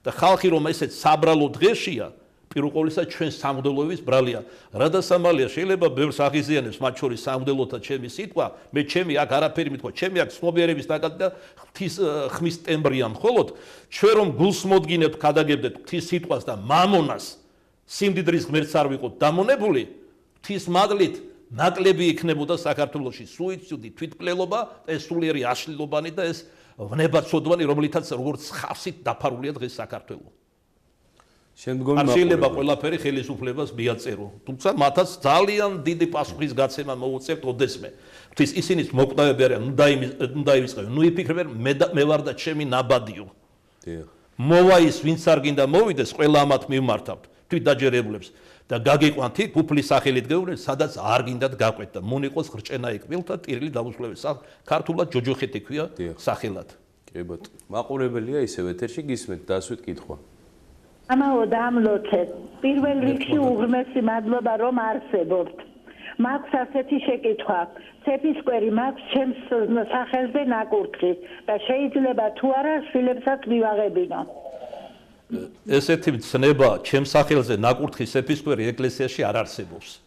და ხალხი რომ ესეც საბრალო დღეშია, პირველ ყოვლისა ჩვენ სამღვდელოების ბრალია. რადასამალია შეიძლება ბევრს აღიზიანებს, მათ შორის სამღვდელოთა ჩემი სიტყვა, მე ჩემი აქ არაფერი მithქვა, ჩემი აქ ცნობიერების დაკატი და ღვთის ხმის ტემბრია მხოლოდ. ჩვენ რომ გულს მოდგინებთ, ქადაგებდეთ ღვთის სიტყვას და მამონას, სიმდიდრის ღმერთს არ ვიყოთ დამონებული, ღვთის მადლით ნაკლები იქნებოდა საქართველოში სუიციდი, თვითმკვლელობა, ეს სულიერი აშლილობანი და ეს ვნებაცოდვანი, რომლითაც როგორც ხავსით დაფარულია დღეს საქართველო. შემდგომი შეიძლება ყველაფერი ხელისუფლებას მიაწერო, თუმცა მათაც ძალიან დიდი პასუხისგაცემა მოუწევთ ოდესმე. ღვთის ისინიც მოკვდავები არიან, უნდა ივიწყებენ, ნუ იფიქრებენ მე ვარ და ჩემი ნაბადიო. მოვა ის, ვინც არ გინდა მოვიდეს, ყველა ამათ მივმართავთ, თვითდაჯერებლებს და გაგიყვანთ იქ უფლის სახელით გეუბნებთ, სადაც არ გინდათ გაყვეთ და მონიყოს ხრჭენა ეკვილთა ტირილი დავუსრულებს. ქართულად ჯოჯოხეთი ქვია სახელად. კი ბატონო, მაყურებელია ისევ ეთერში გისმენთ დასვით კითხვა. ამაო დამლოცეთ, პირველ რიგში უღრმესი მადლობა რომ არსებობთ. მაქვს ასეთი შეკითხვა, ცეფისკვერი მაქვს ჩემს სახელზე ნაკურთხი და შეიძლება თუ არა შვილებსაც მივაღებინო. ესეთი ცნება ჩემს სახელზე ნაკურთხი ცეფისკვერი ეკლესიაში არ არსებობს.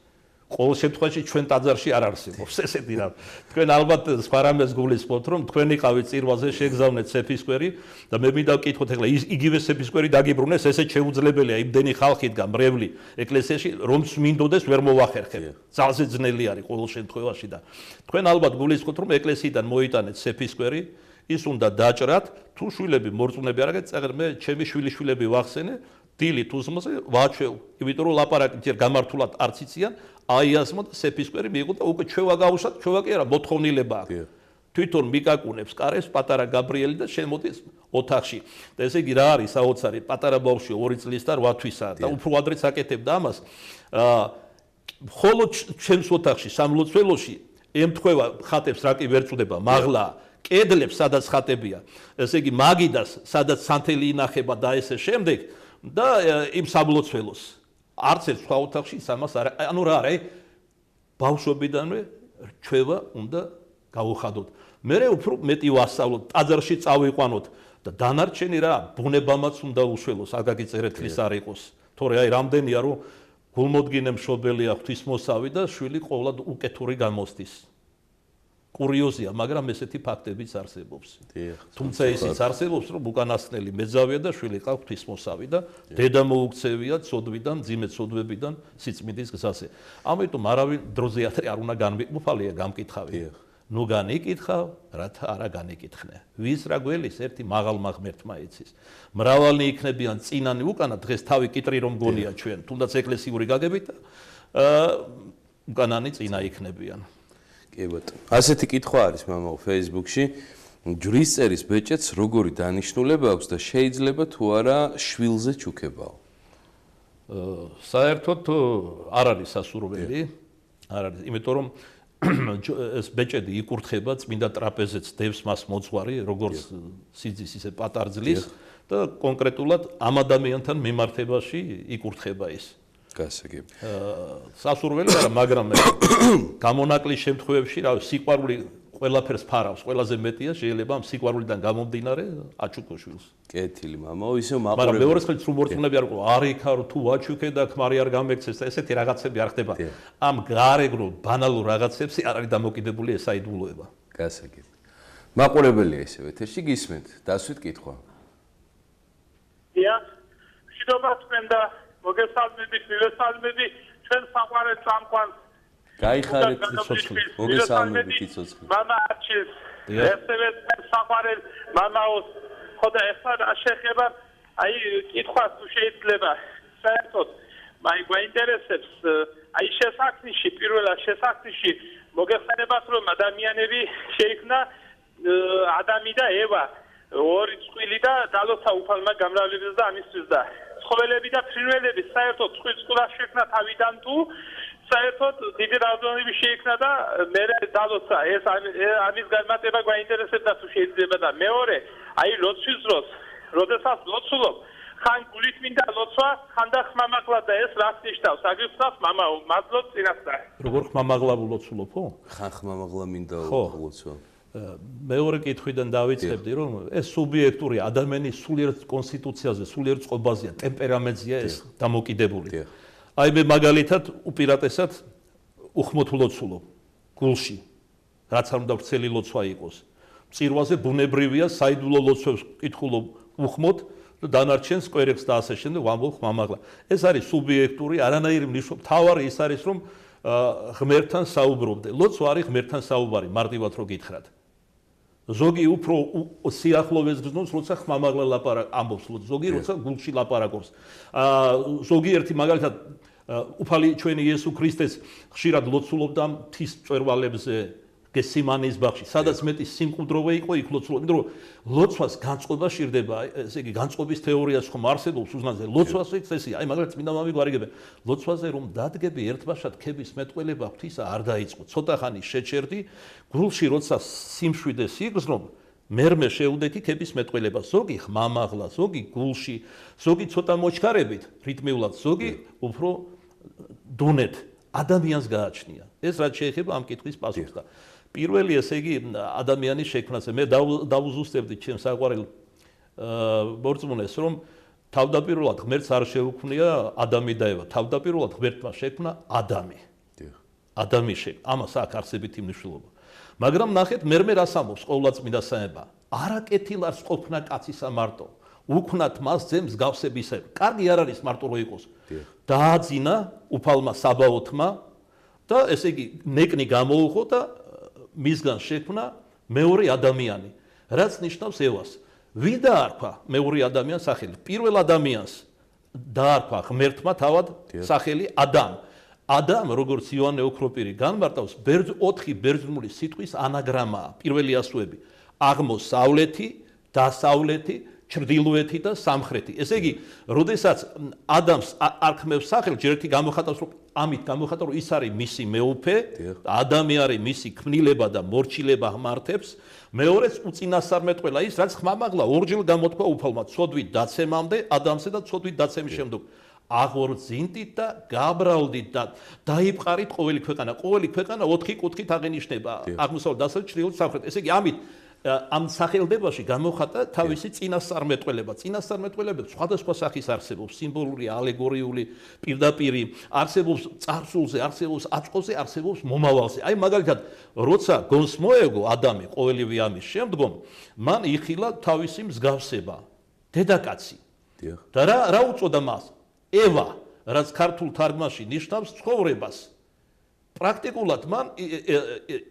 ყოველ შემთხვევაში ჩვენ ტაძარში არ არსებობს ესეთი რამ. თქვენ ალბათ სხვა რამეს გულისხმობთ, რომ თქვენ იყავით წირვაზე შეგზავნეთ ცეფისკვერი და მე მინდა ვკითხოთ ახლა იგივე ცეფისკვერი დაგიბრუნეს, ესეც შეუძლებელია იმდენი ხალხიდან მრევლი ეკლესიაში, რომც მინდოდეს ვერ მოვახერხებ. ძალზე ძნელი არის ყოველ შემთხვევაში და თქვენ ალბათ გულისხმობთ, რომ ეკლესიიდან მოიტანეთ ცეფისკვერი, ის უნდა დაჭრათ, თუ შვილები მორწმუნეები არ გეწეღერ, მე ჩემი შვილიშვილები ვახსენე, დილით უსმოზე ვაჩვევ, იმიტომ რომ ლაპარაკით ჯერ გამართულად არც იციან. აიასმო და სეფისკვერი მიიღო და უკვე ჩვევა გაუშვათ, ჩვევა კი არა, მოთხოვნილება აქვს. თვითონ მიკაკუნებს კარეს პატარა გაბრიელი და შემოდის ოთახში. და ესე იგი რა არის საოცარი, პატარა ბავშვი 2 წლის და 8 თვისაა და უფრო ადრეც აკეთებდა ამას. მხოლოდ ჩემს ოთახში, სამლოცველოში ემთხვევა ხატებს რა კი ვერ წუდება, მაღლა კედლებს სადაც ხატებია. ესე იგი მაგიდას, სადაც სანთელი ინახება და ესე შემდეგ და იმ სამლოცველოს არც ერთ სხვა ოთახში სამას არ, ანუ რა არის, ბავშვობიდანვე რჩევა უნდა გავუხადოთ. მე უფრო მეტი ვასწავლოთ, ტაძარში წავიყვანოთ და დანარჩენი რა, ბუნებამაც უნდა უშველოს, აგაგი წერეთლის არ იყოს. თორე აი რამდენია რომ გულმოდგინე მშობელია ღვთისმოსავი და შვილი ყოვლად უკეთური გამოსდის. კურიოზია, მაგრამ ესეთი ფაქტებიც არსებობს. თუმცა ისიც არსებობს, რომ უკანასკნელი მეძავია და შვილი ყავს ღვთისმოსავი და დედა მოუქცევია ცოდვიდან, მძიმე ცოდვებიდან სიწმინდის გზაზე. ამიტომ არავინ დროზე არ უნდა განმოფალია გამკითხავი. ნუ განიკითხავ, რათა არა განიკითხნე. ვის რა გველის ერთი მაღალმა ღმერთმა იცის. მრავალი იქნებიან წინანი უკანა, დღეს თავი კიტრი რომ გონია ჩვენ, თუნდაც ეკლესიური გაგებით უკანანი წინა იქნებიან. კი ბატონო. ასეთი კითხვა არის მამაო Facebook-ში. ჯვრისწერის ბეჭედს როგორი დანიშნულება აქვს და შეიძლება თუ არა შვილზე ჩუქებაო? საერთოდ არ არის სასურველი, არ არის, იმიტომ რომ ეს ბეჭედი იკურთხება წმინდა ტრაპეზეც დევს მას მოძღვარი, როგორც სიძის ისე პატარძლის და კონკრეტულად ამ ადამიანთან მიმართებაში იკურთხება ის. გასაგები. სასურველი არა, მაგრამ გამონაკლის შემთხვევებში, რა, სიყვარული ყველაფერს ფარავს, ყველაზე მეტია შეიძლება ამ სიყვარულიდან გამომდინარე აჩუქო შვილს. კეთილი მამაო, ისევ მაგრამ მეორე ხელით სულ მორწმუნეები არ ყო, არ იქარო თუ ვაჩუქე და ქმარი არ გამექცეს და ესეთი რაღაცები არ ხდება. ამ გარეგნულ ბანალურ რაღაცებს არ არის დამოკიდებული ეს საიდუმლოება. გასაგები. მაყურებელია ისევ ეთერში გისმენთ, დასვით კითხვა. დიახ, მშვიდობა თქვენ და მოგესალმებით, მივესალმები ჩვენ საყვარელ წამყვანს. გაიხარეთ ცოცხლი. მოგესალმებით ცოცხლი. მამა არჩილს. ასევე საყვარელ მამაოს ხოდა ახლა შეხება აი კითხვას თუ შეიძლება საერთოდ მაი გვაინტერესებს აი შესაქმნიში პირველად შესაქმნიში მოგეხსენებათ რომ ადამიანები შეიქმნა ადამი და ევა ორი წყვილი და დალოცა უფალმა გამრავლებელს და ამისთვის და ცხოველები და ფრინველები საერთოდ წყვილს შექმნა თავიდან თუ საერთოდ დიდი რაოდენობით შეიქმნა და მე დალოცა ეს ამის განმარტება გვაინტერესებდა თუ შეიძლება და მეორე აი ლოცვის დროს როდესაც ლოცულობ ხან გულით მინდა ლოცვა ხან და ხმამაღლა და ეს რას ნიშნავს აგიხსნას მამაო მადლობ წინასწარ როგორ ხმამაღლა ვლოცულობ ხო ხან ხმამაღლა მინდა ლოცვა მეორე კითხვიდან დავიწყებდი რომ ეს სუბიექტური ადამიანის სულიერ კონსტიტუციაზე სულიერ წყობაზეა ტემპერამენტზეა ეს დამოკიდებული აი მე მაგალითად უპირატესად უხმოთ ვლოცულობ გულში რაც არ უნდა ვრცელი ლოცვა იყოს მწირვაზე ბუნებრივია საიდუმლო ლოცვებს კითხულობ უხმოთ და დანარჩენს კვერებს და ასე შემდეგ ვამბობ ხმამაღლა ეს არის სუბიექტური არანაირი მნიშვნელობა თავარი ის არის რომ ღმერთთან საუბრობდე ლოცვა არის ღმერთთან საუბარი მარტივად რო გითხრათ ზოგი უფრო სიახლოვეს გზნობს როცა ხმამაღლა ლაპარაკ ამბობს ზოგი როცა გულში ლაპარაკობს ზოგი ერთი მაგალითად უფალი ჩვენი იესო ქრისტეს ხშირად ლოცულობდა მთის მწვერვალებზე გესიმანის ბაღში სადაც მეტი სიმკვდროვე იყო იქ ლოცულობდა იმიტომ რომ ლოცვას განწყობა სჭირდება ესე იგი განწყობის თეორიას ხომ არსებობს უზნაზე ლოცვასაც ესეა აი მაგალითად წმინდა მამი გვარიგებენ ლოცვაზე რომ დადგები ერთბაშად ქების მეტყველება ღვთისა არ დაიწყო ცოტა ხანი შეჩერდი გულში როცა სიმშვიდე სიგრძნობ მერმე შეუდეთი ქების მეტყველება ზოგი ხმამაღლა ზოგი გულში ზოგი ცოტა მოჩქარებით რიტმიულად ზოგი უფრო დონეთ ადამიანს გააჩნია ეს რაც შეეხება ამ კითხვის პასუხს და პირველი ესე იგი ადამიანის შექმნაზე მე დავუზუსტებდი ჩემს საყვარელ მორწმუნეს რომ თავდაპირველად ღმერთს არ შეუქმნია ადამი და ევა თავდაპირველად ღმერთმა შექმნა ადამი ადამი შექმნა ამას აქვს არსებითი მნიშვნელობა მაგრამ ნახეთ მერმე რას ამბობს ყოვლადწმინდა საება არაკეთილარს ყოფნა კაცისა მარტო უქმნათ მას ძემს გავსებისა კარგი არ არის მარტო რო იყოს დააძინა უფალმა საბაოთმა და ესე იგი ნეკნი გამოუხო და მისგან შექმნა მეორე ადამიანი რაც ნიშნავს ევას ვინ დაარქვა მეორე ადამიანს სახელი პირველ ადამიანს დაარქვა ღმერთმა თავად სახელი ადამ ადამ როგორც იოანე ოქროპირი განმარტავს 4 ბერძნული სიტყვის ანაგრამაა პირველი ასოები აღმოსავლეთი დასავლეთი ჩრდილოეთი და სამხრეთი. ესე იგი, როდესაც ადამს არქმევს სახელი, ჯერ ერთი გამოხატავს, რომ ამით გამოხატავს, რომ ის არის მისი მეუფე, ადამი არის მისი ქმნილება და მორჩილება ღმართებს. მეორეც უწინასწარმეტყველა ის, რაც ხმამაღლა ორჯერ გამოთქვა უფალმა, ცოდვით დაცემამდე, ადამსა და ცოდვით დაცემის შემდეგ. აღორძინდით და გაბრალდით და დაიპყარით ყოველი ქვეყანა. ყოველი ქვეყანა 4 კუთხით აღინიშნება. აღმოსავლეთ, დასავლეთ, ჩრდილოეთ, სამხრეთ. ესე იგი, ამით ამ სახელდებაში გამოხატა თავისი წინასწარმეტყველება. წინასწარმეტყველებები სხვადასხვა სახის არსებობს, სიმბოლური, ალეგორიული, პირდაპირი, არსებობს წარსულზე, არსებობს აწყოზე, არსებობს მომავალზე. აი მაგალითად, როცა გონს მოეგო ადამი ყოველივე ამის შემდგომ, მან იხილა თავისი მსგავსება, დედაკაცი. და რა უწოდა მას? ევა, რაც ქართულ თარგმანში ნიშნავს ცხოვრებას. პრაქტიკულად მან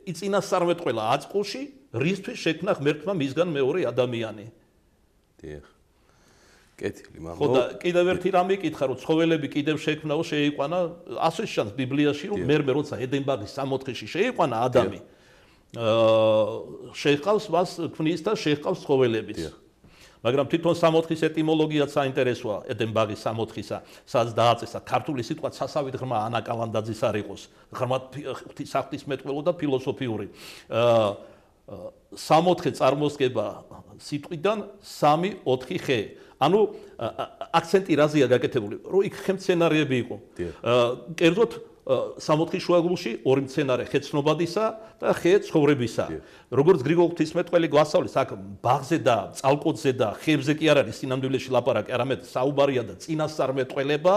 იწინასწარმეტყველა აწყოში რისთვის შექმნა ღმერთმა მისგან მეორე ადამიანი. დიახ. კეთილი, მამო. ხო და კიდევ ერთი რამე იკითხა, რომ ცხოველები კიდევ შექმნაო, შეიყვანა, ასე შანს ბიბლიაში, რომ მერმე როცა ედენბაღის 60-ში შეიყვანა ადამი, შეჰყავს მას ქმნის და შეჰყავს ცხოველებიც. მაგრამ თვითონ 60-ის ეტიმოლოგიაც საინტერესოა, ედენბაღის 60-ისა, სადაც დააწესა ქართული სიტყვა სასავით ღრმა ანა კალანდაძის არ იყოს, ღრმა ღვთისმეტყველო და ფილოსოფიური. 60 წარმოსგება სიტყვიდან 3-4 ხე. ანუ აქცენტი რაზეა გაკეთებული, რომ იქ ხემცენარეები იყო. კერძოდ სამოთხის შუაგულში ორი მცენარე ხე ცნობადისა და ხე ცხოვრებისა. როგორც გრიგოლ ღვთისმეტყველი გვასწავლის, აქ ბაღზე და წალკოთზე და ხეებზე კი არ არის სინამდვილეში ლაპარაკი, არამედ საუბარია და წინასწარმეტყველება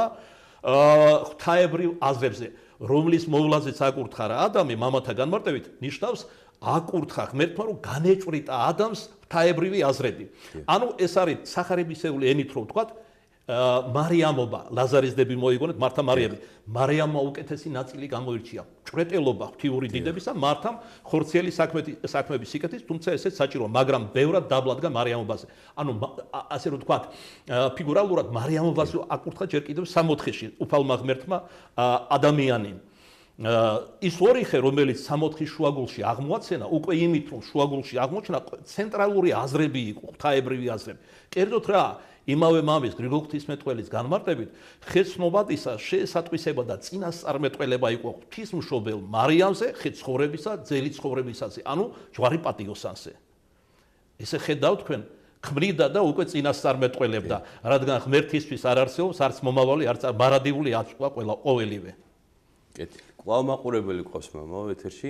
ღვთაებრივ აზრებზე, რომლის მოვლაზეც აკურთხა რა ადამი მამათა განმარტებით, ნიშნავს აკურთხა ღმერთმა, რომ განეჭვრიტა ადამიანს ღვთაებრივი აზრები. ანუ ეს არის სახარებისეული ენით რო ვთქვათ, მარიამობა, ლაზარის დები მოიგონეთ, მართა მარიამი. მარიამმა უკეთესი ნაწილი გამოირჩია. ჭვრეტელობა ღვთიური დიდებისა, მართამ ხორციელი საქმების სიკეთის, თუმცა ესეც საჭიროა, მაგრამ ბევრად დაბლადგა მარიამობაზე. ანუ ასე რომ ვთქვათ, ფიგურალურად მარიამობაზე აკურთხა ჯერ კიდევ სამოთხეში, უფალმა ღმერთმა ადამიანი. ის ორი ხე, რომელიც სამოთხის შუაგულში აღმოაცენა, უკვე იმით რომ შუაგულში აღმოჩნდა ცენტრალური აზრები იყო, ღვთაებრივი აზრები. კერძოდ რა, იმავე მამის გრიგოლ ღვთისმეტყველის განმარტებით, ხეცნობადისა შეესატყვისება და წინასწარმეტყველება იყო ღვთისმშობელ მარიამზე, ხე ცხოვრებისა, ძელი ცხოვრებისაზე, ანუ ჯვარი პატიოსანზე. ესე ხედავთ თქვენ, ქმნიდა და უკვე წინასწარმეტყველებდა, რადგან ღმერთისთვის არ არსებობს არც მომავალი, არც მარადიული აწვა ყოველივე. კეთილი. კვლავ მაყურებელი ყავს მამაო ეთერში.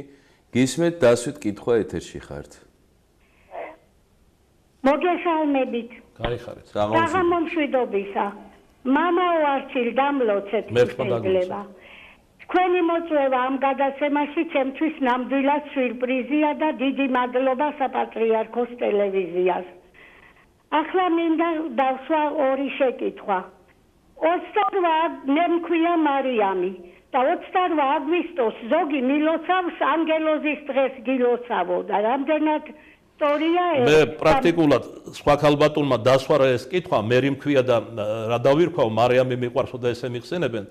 გისმენთ დასვით კითხვა ეთერში ხართ. მოგესალმებით. გაიხარეთ. საღამომშვიდობისა. მამაო არჩილ დამლოცეთ შეიძლება. თქვენი მოწვევა ამ გადაცემაში ჩემთვის ნამდვილად სიურპრიზია და დიდი მადლობა საპატრიარქოს ტელევიზიას. ახლა მინდა დავსვა ორი შეკითხვა. 28 მე მქვია მარიამი. და 28 აგვისტოს ზოგი მილოცავს ანგელოზის დღეს გილოცავო და რამდენად ისტორია მე პრაქტიკულად სხვა ქალბატონმა დასვარა ეს კითხვა, მე მქვია და რა დავირქვაო, მარიამი მიყვარსო და ესე მიხსენებენ,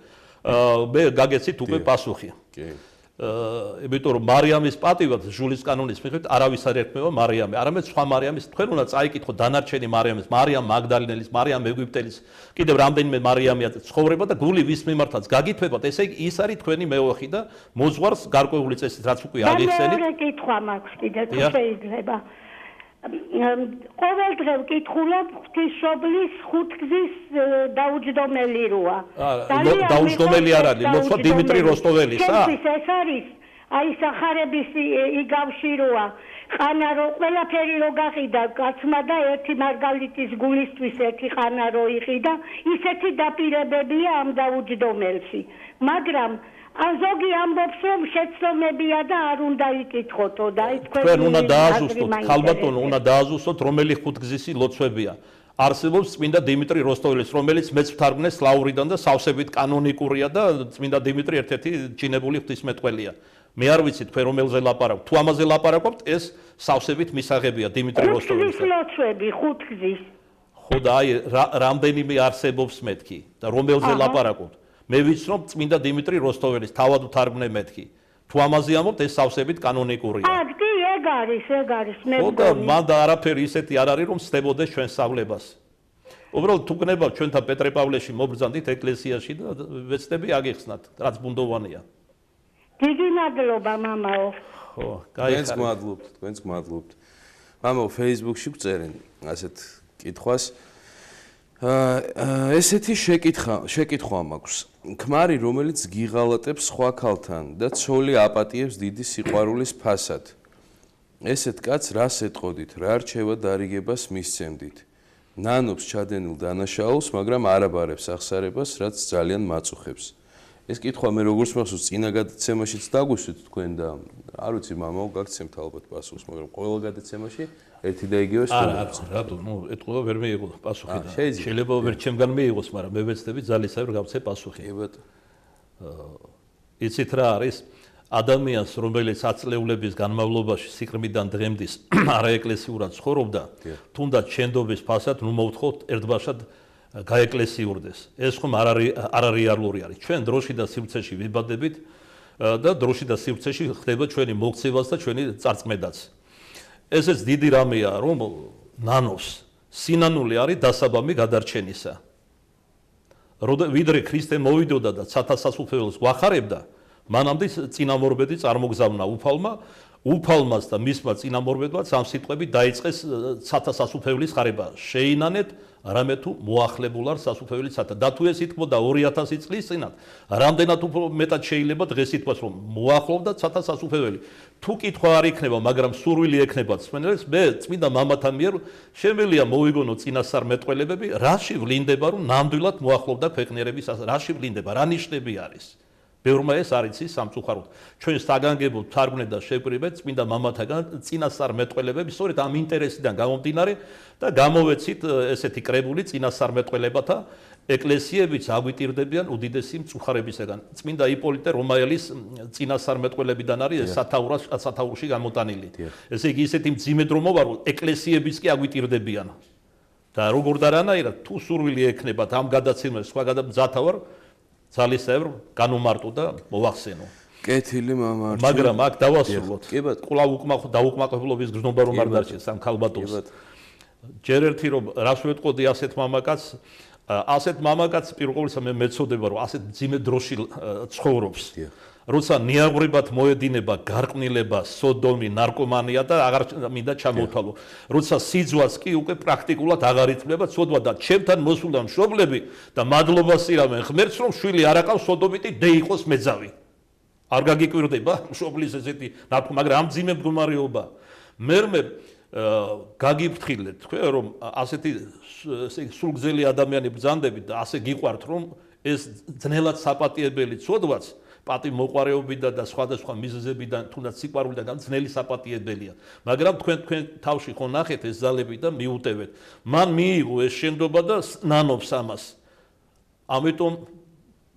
მე გაგეცით უკვე პასუხი. კი. იმიტომ რომ მარიამის პატივად ჟულის კანონის მიხედვით არავის არ ერქმევა მარიამი, არამედ სხვა მარიამის, თქვენ უნდა წაიკითხოთ დანარჩენი მარიამის, მარიამ მაგდალინელის, მარიამ ეგვიპტელის, კიდევ რამდენიმე მარიამია ცხოვრება და გული ვის მიმართაც გაგითვებათ, ესე იგი ის არის თქვენი მეოხი და მოძღვარს გარკვეული წესით, რაც უკვე აღიხსენით. მეორე კითხვა მაქვს კიდე თუ შეიძლება. ყოველდღე ვკითხულობ ღვთისმშობლის ხუთგზის დაუჯდომელი როა. დაუჯდომელი არ არის, ლოცვა დიმიტრი როსტოველისა. ეს არის აი სახარების იგავში როა. ყანა რო ყველაფერი რო გაყიდა კაცმა და ერთი მარგალიტის გულისთვის ერთი ყანა რო იყიდა, ისეთი დაპირებებია ამ დაუჯდომელში. მაგრამ ზოგი ამბობს რომ შეცდომებია და არ უნდა იკითხოთო და აი თქვენ უნდა დააზუსტოთ, ქალბატონო უნდა დააზუსტოთ რომელი ხუთგზისი ლოცვებია. არსებობს წმინდა დიმიტრი როსტოველის, რომელიც მეც ვთარგმნე სლავრიდან და სავსებით კანონიკურია და წმინდა დიმიტრი ერთ-ერთი ჩინებული ღვთისმეტყველია. მე არ ვიცი თქვენ რომელზე ლაპარაკობთ. თუ ამაზე ლაპარაკობთ, ეს სავსებით მისაღებია დიმიტრი როსტოველის. ლოცვები ხუთგზის. ხო და აი რამდენიმე არსებობს მეთქი და რომელზე ლაპარაკობთ. მე ვიცნობ წმინდა დიმიტრი როსტოველის, თავად ვთარგმნე მეთქი. თუ ამაზე ამბობთ, ეს სავსებით კანონიკურია. კი, ეგ არის მე ხო და მან და არაფერი ისეთი არ არის, რომ სდებოდეს ჩვენ სწავლებას. უბრალოდ თუ გნებავთ ჩვენთან პეტრე-პავლეში მობრძანდით ეკლესიაში და ვეცდები აგიხსნათ, რაც ბუნდოვანია. დიდი მადლობა მამაო. ხო, გაიხარეთ. თქვენს გმადლობთ. მამაო Facebook-ში გწერენ ასეთ კითხვას. ესეთი შეკითხვა მაქვს. ქმარი, რომელიც გიღალატებს სხვა ქალთან და ცოლი აპატიებს დიდი სიყვარულის ფასად. ესეთ კაცს რას ეტყოდით? რა რჩევა დარიგებას მისცემდით? ნანობს ჩადენილ დანაშაულს, მაგრამ არ აბარებს ახსარებას, რაც ძალიან მაწუხებს. ეს კითხვა მე როგორც მახსოვს, წინა გადაცემაშიც დაგვისვით თქვენ და არ ვიცი მამაო გაგცემთ ალბათ პასუხს, მაგრამ ყოველ გადაცემაში ერთი და იგივე არა, რატო, ეთყობა ვერ მეიღო პასუხი და შეიძლება ვერ ჩემგან მეიღოს, მაგრამ მე ვეცდები ძალისავე გავცე პასუხი. კი ბატონო. იცით რა არის? ადამიანს, რომელიც აწლეულების განმავლობაში სიყრმიდან დღემდის არაეკლესიურად ცხოვრობდა, თუნდაც შენდობის ფასად ნუ მოვთხოვთ ერთბაშად გაეკლესიურდეს. ეს ხომ არ რეალური არის. ჩვენ დროში და სივრცეში ვიბადებით და დროში და სივრცეში ხდება ჩვენი მოქცევაც და ჩვენი წარწმედაც. ესეც დიდი რამეა, რომ ნანოს სინანული არის დასაბამი გადარჩენისა. ვიდრე ქრისტე მოვიდოდა და ცათასასუფეველს გვახარებდა, მანამდე წინამორბედი წარმოგზავნა უფალმას და მისმა წინამორბედმაც ამ სიტყვებით დაიწყეს ცათასასუფეველის ხარება. შეინანეთ არამედ თუ მოახლებულ არ სასუფეველი ცათა. და თუ ეს ითქვა და 2000 წლის წინათ, რამდენად უფრო მეტად შეიძლება დღეს ითქვას, რომ მოახლოვდა ცათა სასუფეველი. თუ კითხვა არ იქნება, მაგრამ სურვილი ექნება მსმენელს, მე წმინდა მამათა მიერ შემიძლია მოვიგონო წინასწარმეტყველებები, რაში ვლინდება, რომ ნამდვილად მოახლოვდა ქვეყნიერების, რაში ვლინდება, რა ნიშნები არის. ბევრმა ეს არ იცის სამწუხაროდ. ჩვენ საგანგებო თარგმნე და შევკრიბეთ წმინდა მამათაგან წინასწარმეტყველებები, სწორედ ამ ინტერესიდან გამომდინარე და გამოვეცით ესეთი კრებული წინასწარმეტყველებათა ეკლესიებიც აგვიტირდებიან უდიდესი მწუხარებისაგან. წმინდა იპოლიტე რომაელის წინასწარმეტყველებიდან არის ეს სათაურში გამოტანილი. ესე იგი ისეთი მძიმე დრომობა, რომ ეკლესიებიც კი აგვიტირდებიან. და როგორ და რანაირად თუ სურვილი ექნებათ ამ გადაცემას სხვა მძათა ვარ ძალისებრ განუმარტო და მოვახსენო. კეთილი მამარჩი. მაგრამ აქ დავასრულოთ. კვლავ დაუკმაყოფილობის გზნობა რომ არ დარჩეს ამ ქალბატონს. ჯერ ერთი რომ რას ვეტყოდი ასეთ მამაკაცს, ასეთ მამაკაცს პირველ ყოვლისა მე მეცოდება რომ ასეთ მძიმე დროში ცხოვრობს. როცა ნიაღვრებად მოედინება გარყვნილება, სოდომი, ნარკომანია და აღარ მინდა ჩამოვთვალო. როცა სიძვას კი უკვე პრაქტიკულად აღარ იწმება, ცოდვა და ჩემთან მოსულდა მშობლები და მადლობა სირავენ ღმერთს, რომ შვილი არ აყავს სოდომიტი დე იყოს მეძავი. არ გაგიკვირდება მშობლის ესეთი ნარკო, მაგრამ ამ ძიმე მდგომარეობა. მერმე გაგიფრთხილეთ თქვენ რომ ასეთი სულგზელი ადამიანი ბრძანდებით და ასე გიყვართ რომ ეს ძნელად საპატიებელი ცოდვაც პატივმოყვარეობიდან და სხვადასხვა მიზეზებიდან თუნდაც სიყვარულიდან ძნელი საპატიებელია. მაგრამ თქვენ თავში ხო ნახეთ ეს ძალები და მიუტევეთ. მან მიიღო ეს შენდობა და ნანობს ამას. ამიტომ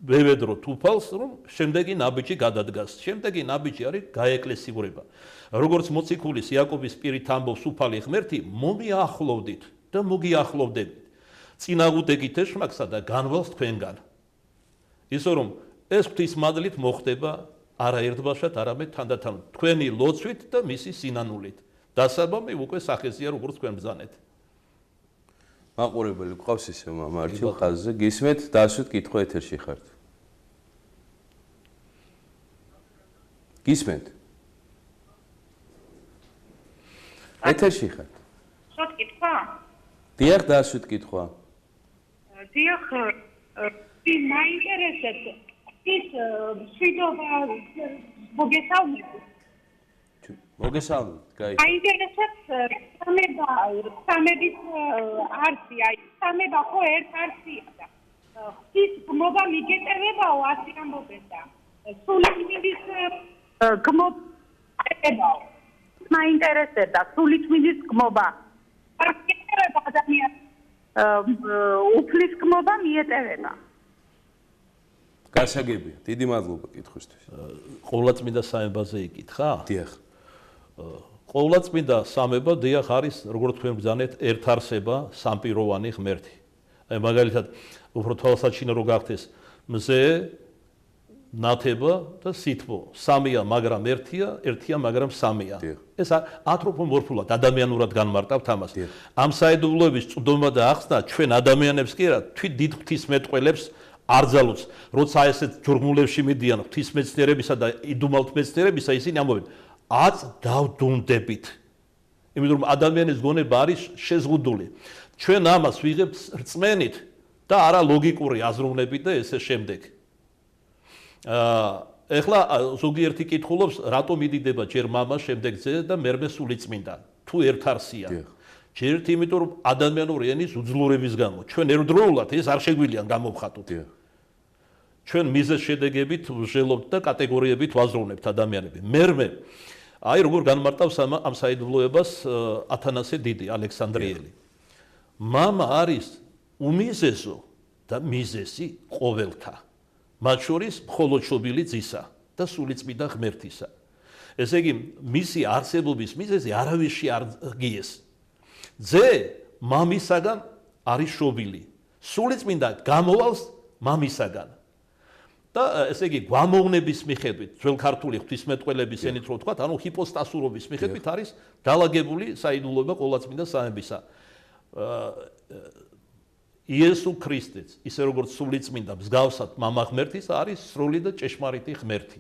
ვევედრო თუფალს რომ შემდეგი ნაბიჯი გადადგას. შემდეგი ნაბიჯი არის გაეკლესიურება. როგორც მოციქულის იაკობის პირით ამბობს უფალი ღმერთი, მომიახლოვდით და მოგიახლოვდებით. წინააღმდეგით ეშმაკსა და განვალს თქვენგან. ისო რომ ეს ღვთის მადლით მოხდება არა ერთბაშად, არამედ თანდათან თქვენი ლოცვით და მისი სინანულით. დასაბამი უკვე სახეზია როგორც თქვენ ბრძანეთ. მაყურებელი გვყავს ისე მამარჩი ხაზზე, გისმენთ, დასვით კითხვა ეთერში ხართ. გისმენთ? ეთერში ხართ. სად კითხვა? დიახ, დასვით კითხვა. დიახ, მაინტერესებს ის შვიდობა მოგესალმებით. მოგესალმებით, გაიგე. მაინტერესებს სამების არსი, აი სამება ხო ერთ არსია და ის გმობა მიგეტევებაო ასე ამბობენ და სულიწმინდის გმობა მაინტერესებდა სულიწმინდის გმობა არ მიგეტევება ადამიანს უფლის გმობა მიეტევება. გასაგებია, დიდი მადლობა კითხვისთვის. ყოვლადწმინდა სამებაზე იკითხა? დიახ. ყოვლადწმინდა სამება დიახ არის, როგორც თქვენ ბრძანეთ, ერთარსება, სამპიროვანი ღმერთი. აი მაგალითად, უფრო თვალსაჩინო რო გახდეს, მზე, ნათება და სითბო. სამია, მაგრამ ერთია, მაგრამ სამია. ეს ანთროპომორფულად, ადამიანურად განმარტავთ ამას. ამ საიდუმლოების წვდომა და ახსნა ჩვენ ადამიანებს კი არა, თვით დიდ ღვთისმეტყველებს არ ძალუց, როცა ესეთ ჯურმულებში მიდიან ღვთისმეცნიერებისა და იდუმალთმეცნიერებისა, ისინი ამბობენ, აწ დავდუნდებით. იმიტომ რომ ადამიანის გონება არის შეზღუდული. ჩვენ ამას ვიღებთ რწმენით და არა ლოგიკური აზროვნებით და ესე შემდეგ. ეხლა ზოგიერთი კითხულობს, რატომ იდიდება ჯერ მამა, შემდეგ ძე და მერმე სულიწმინდა, თუ ერთ არსია. ჯერ იმიტომ რომ ადამიანური ენის უძლურების გამო ჩვენ ერთდროულად ეს არ შეგვიძლია გამოვხატოთ. ჩვენ მიზეს შედეგებით ვჟელობთ და კატეგორიებით ვაზროვნებთ ადამიანები. მერმე აი როგორ განმარტავს ამ საიდუმლოებას ათანასე დიდი ალექსანდრიელი. მამა არის უმიზესო და მიზესი ყოველთა. მათ შორის მხოლოდ შობილი ძისა და სულიწმინდა ღმერთისა. ესე იგი მისი არსებობის მიზეზი არავისში არ გიეს. ძე მამისაგან არის შობილი. სულიწმინდა გამოვავს მამისაგან. და ესე იგი გვამოვნების მიხედვით, ძველ ქართული ღვთისმეტყველების ენით რო ვთქვათ, ანუ ჰიპოსტასურობის მიხედვით არის დალაგებული საიდუმლოება ყოვლადწმინდა სამებისა. იესო ქრისტეც, ისე როგორც სულიწმინდა მსგავსად მამა ღმერთის არის სრული და ჭეშმარიტი ღმერთი.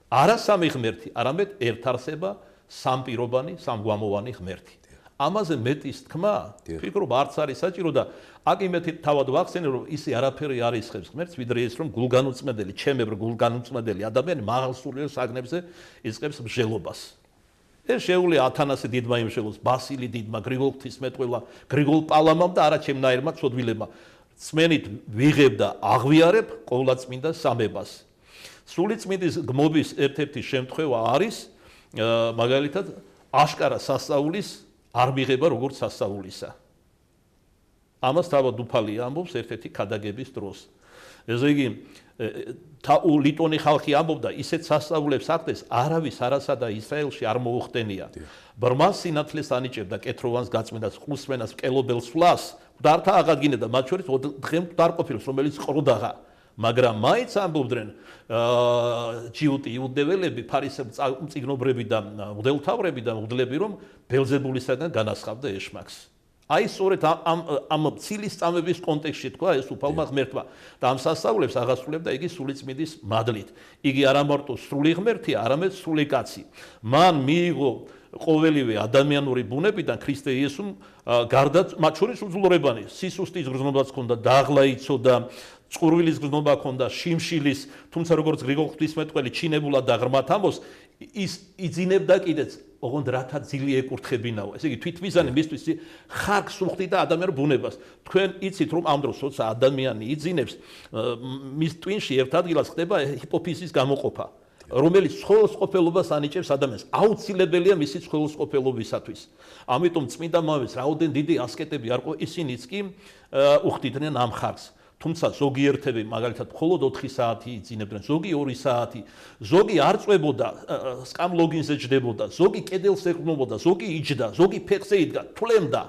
არა სამი ღმერთი, არამედ ერთარსება, სამპირობანი, სამგვამოვანი ღმერთი. ამაზე მეტის თქმა ფიქრობ არც არის საჭირო და აქ იმეთი თავად ვახსენე რომ ისე არაფერი არ ისხებს ღმერთს ვიდრე ის რომ გულგანუწმედელი ჩემებრ გულგანუწმედელი ადამიანი მაღალ სულიერ საგნებზე ისყებს მსჯელობას. ეს შეუძლია ათანასე დიდმა იმშელოს, ბასილი დიდმა, გრიგოლ ღვთისმეტყველა, გრიგოლ პალამამ და არა ჩემნაირმა ცოდვილებმა. წმენით ვიღებ და აღვიარებ ყოვლადწმინდა სამებას. სულიწმინდის გმობის ერთ-ერთი შემთხვევა არის მაგალითად აშკარა სასწაულის არ მიღება როგორც სასწაულისა. ამას თავად უფალი ამბობს ერთ-ერთი ქადაგების დროს. ესე იგი ლიტონი ხალხი ამბობდა ისეთ სასწაულებს ახდენს არავის არასა და ისრაელში არ მოუხდენია. ბრმას სინათლეს ანიჭებდა კეთროვანს გაწმენდას ყუსმენას მკელობელ სვლას მკვდართა აღადგინა და მათ შორის დღემ მკვდარ ყოფილს რომელიც ყრუდაღა. მაგრამ მაინც ამბობდნენ ჯიუტი იუდეველები ფარისევ მწიგნობრები და მღვდელმთავრები და მღვდლები რომ ბელზებულისაგან განასხავდა ეშმაკს. აი სწორედ ამ ცილის წამების კონტექსტში თქვა ეს უფალმა ღმერთმა და ამ სასწაულებს აღასრულებდა იგი სულიწმინდის მადლით. იგი არა მარტო სრული ღმერთია, არამედ სრული კაცი. მან მიიღო ყოველივე ადამიანური ბუნებიდან ქრისტე იესომ გარდა მათ შორის უძლურებანი სისუსტის გრძნობაც ჰქონდა, დაღლა იცოდა, წყურვილის გრძნობა ჰქონდა, შიმშილის, თუმცა როგორც გრიგოლ ღვთისმეტყველი ჩინებულად და ღრმად ამბობს, ის იძინებდა კიდეც, ოღონდ რათა ძილი ეკურთხებინაო. ესე იგი თვითმიზანი მისთვის ხარკს უხდი და ადამიანურ ბუნებას. თქვენ იცით რომ ამ დროს როცა ადამიანი იძინებს, მის ტვინში ერთ ადგილას ხდება ჰიპოფიზის გამოყოფა, რომელიც ცხოველსყოფელობას ანიჭებს ადამიანს. აუცილებელია მისი ცხოველსყოფელობისათვის. ამიტომ წმინდა მამის რაოდენ დიდი ასკეტები არ ყო, ისინიც კი უხდიდნენ ამ ხარკს. თუმცა ზოგიერთები მაგალითად მხოლოდ 4 საათი იძინებდნენ, ზოგი 2 საათი, ზოგი არ წვებოდა, სკამლოგინზე ჯდებოდა, ზოგი კედელს ეყრდნობოდა, ზოგი იჯდა, ზოგი ფეხზე იდგა, თვლემდა.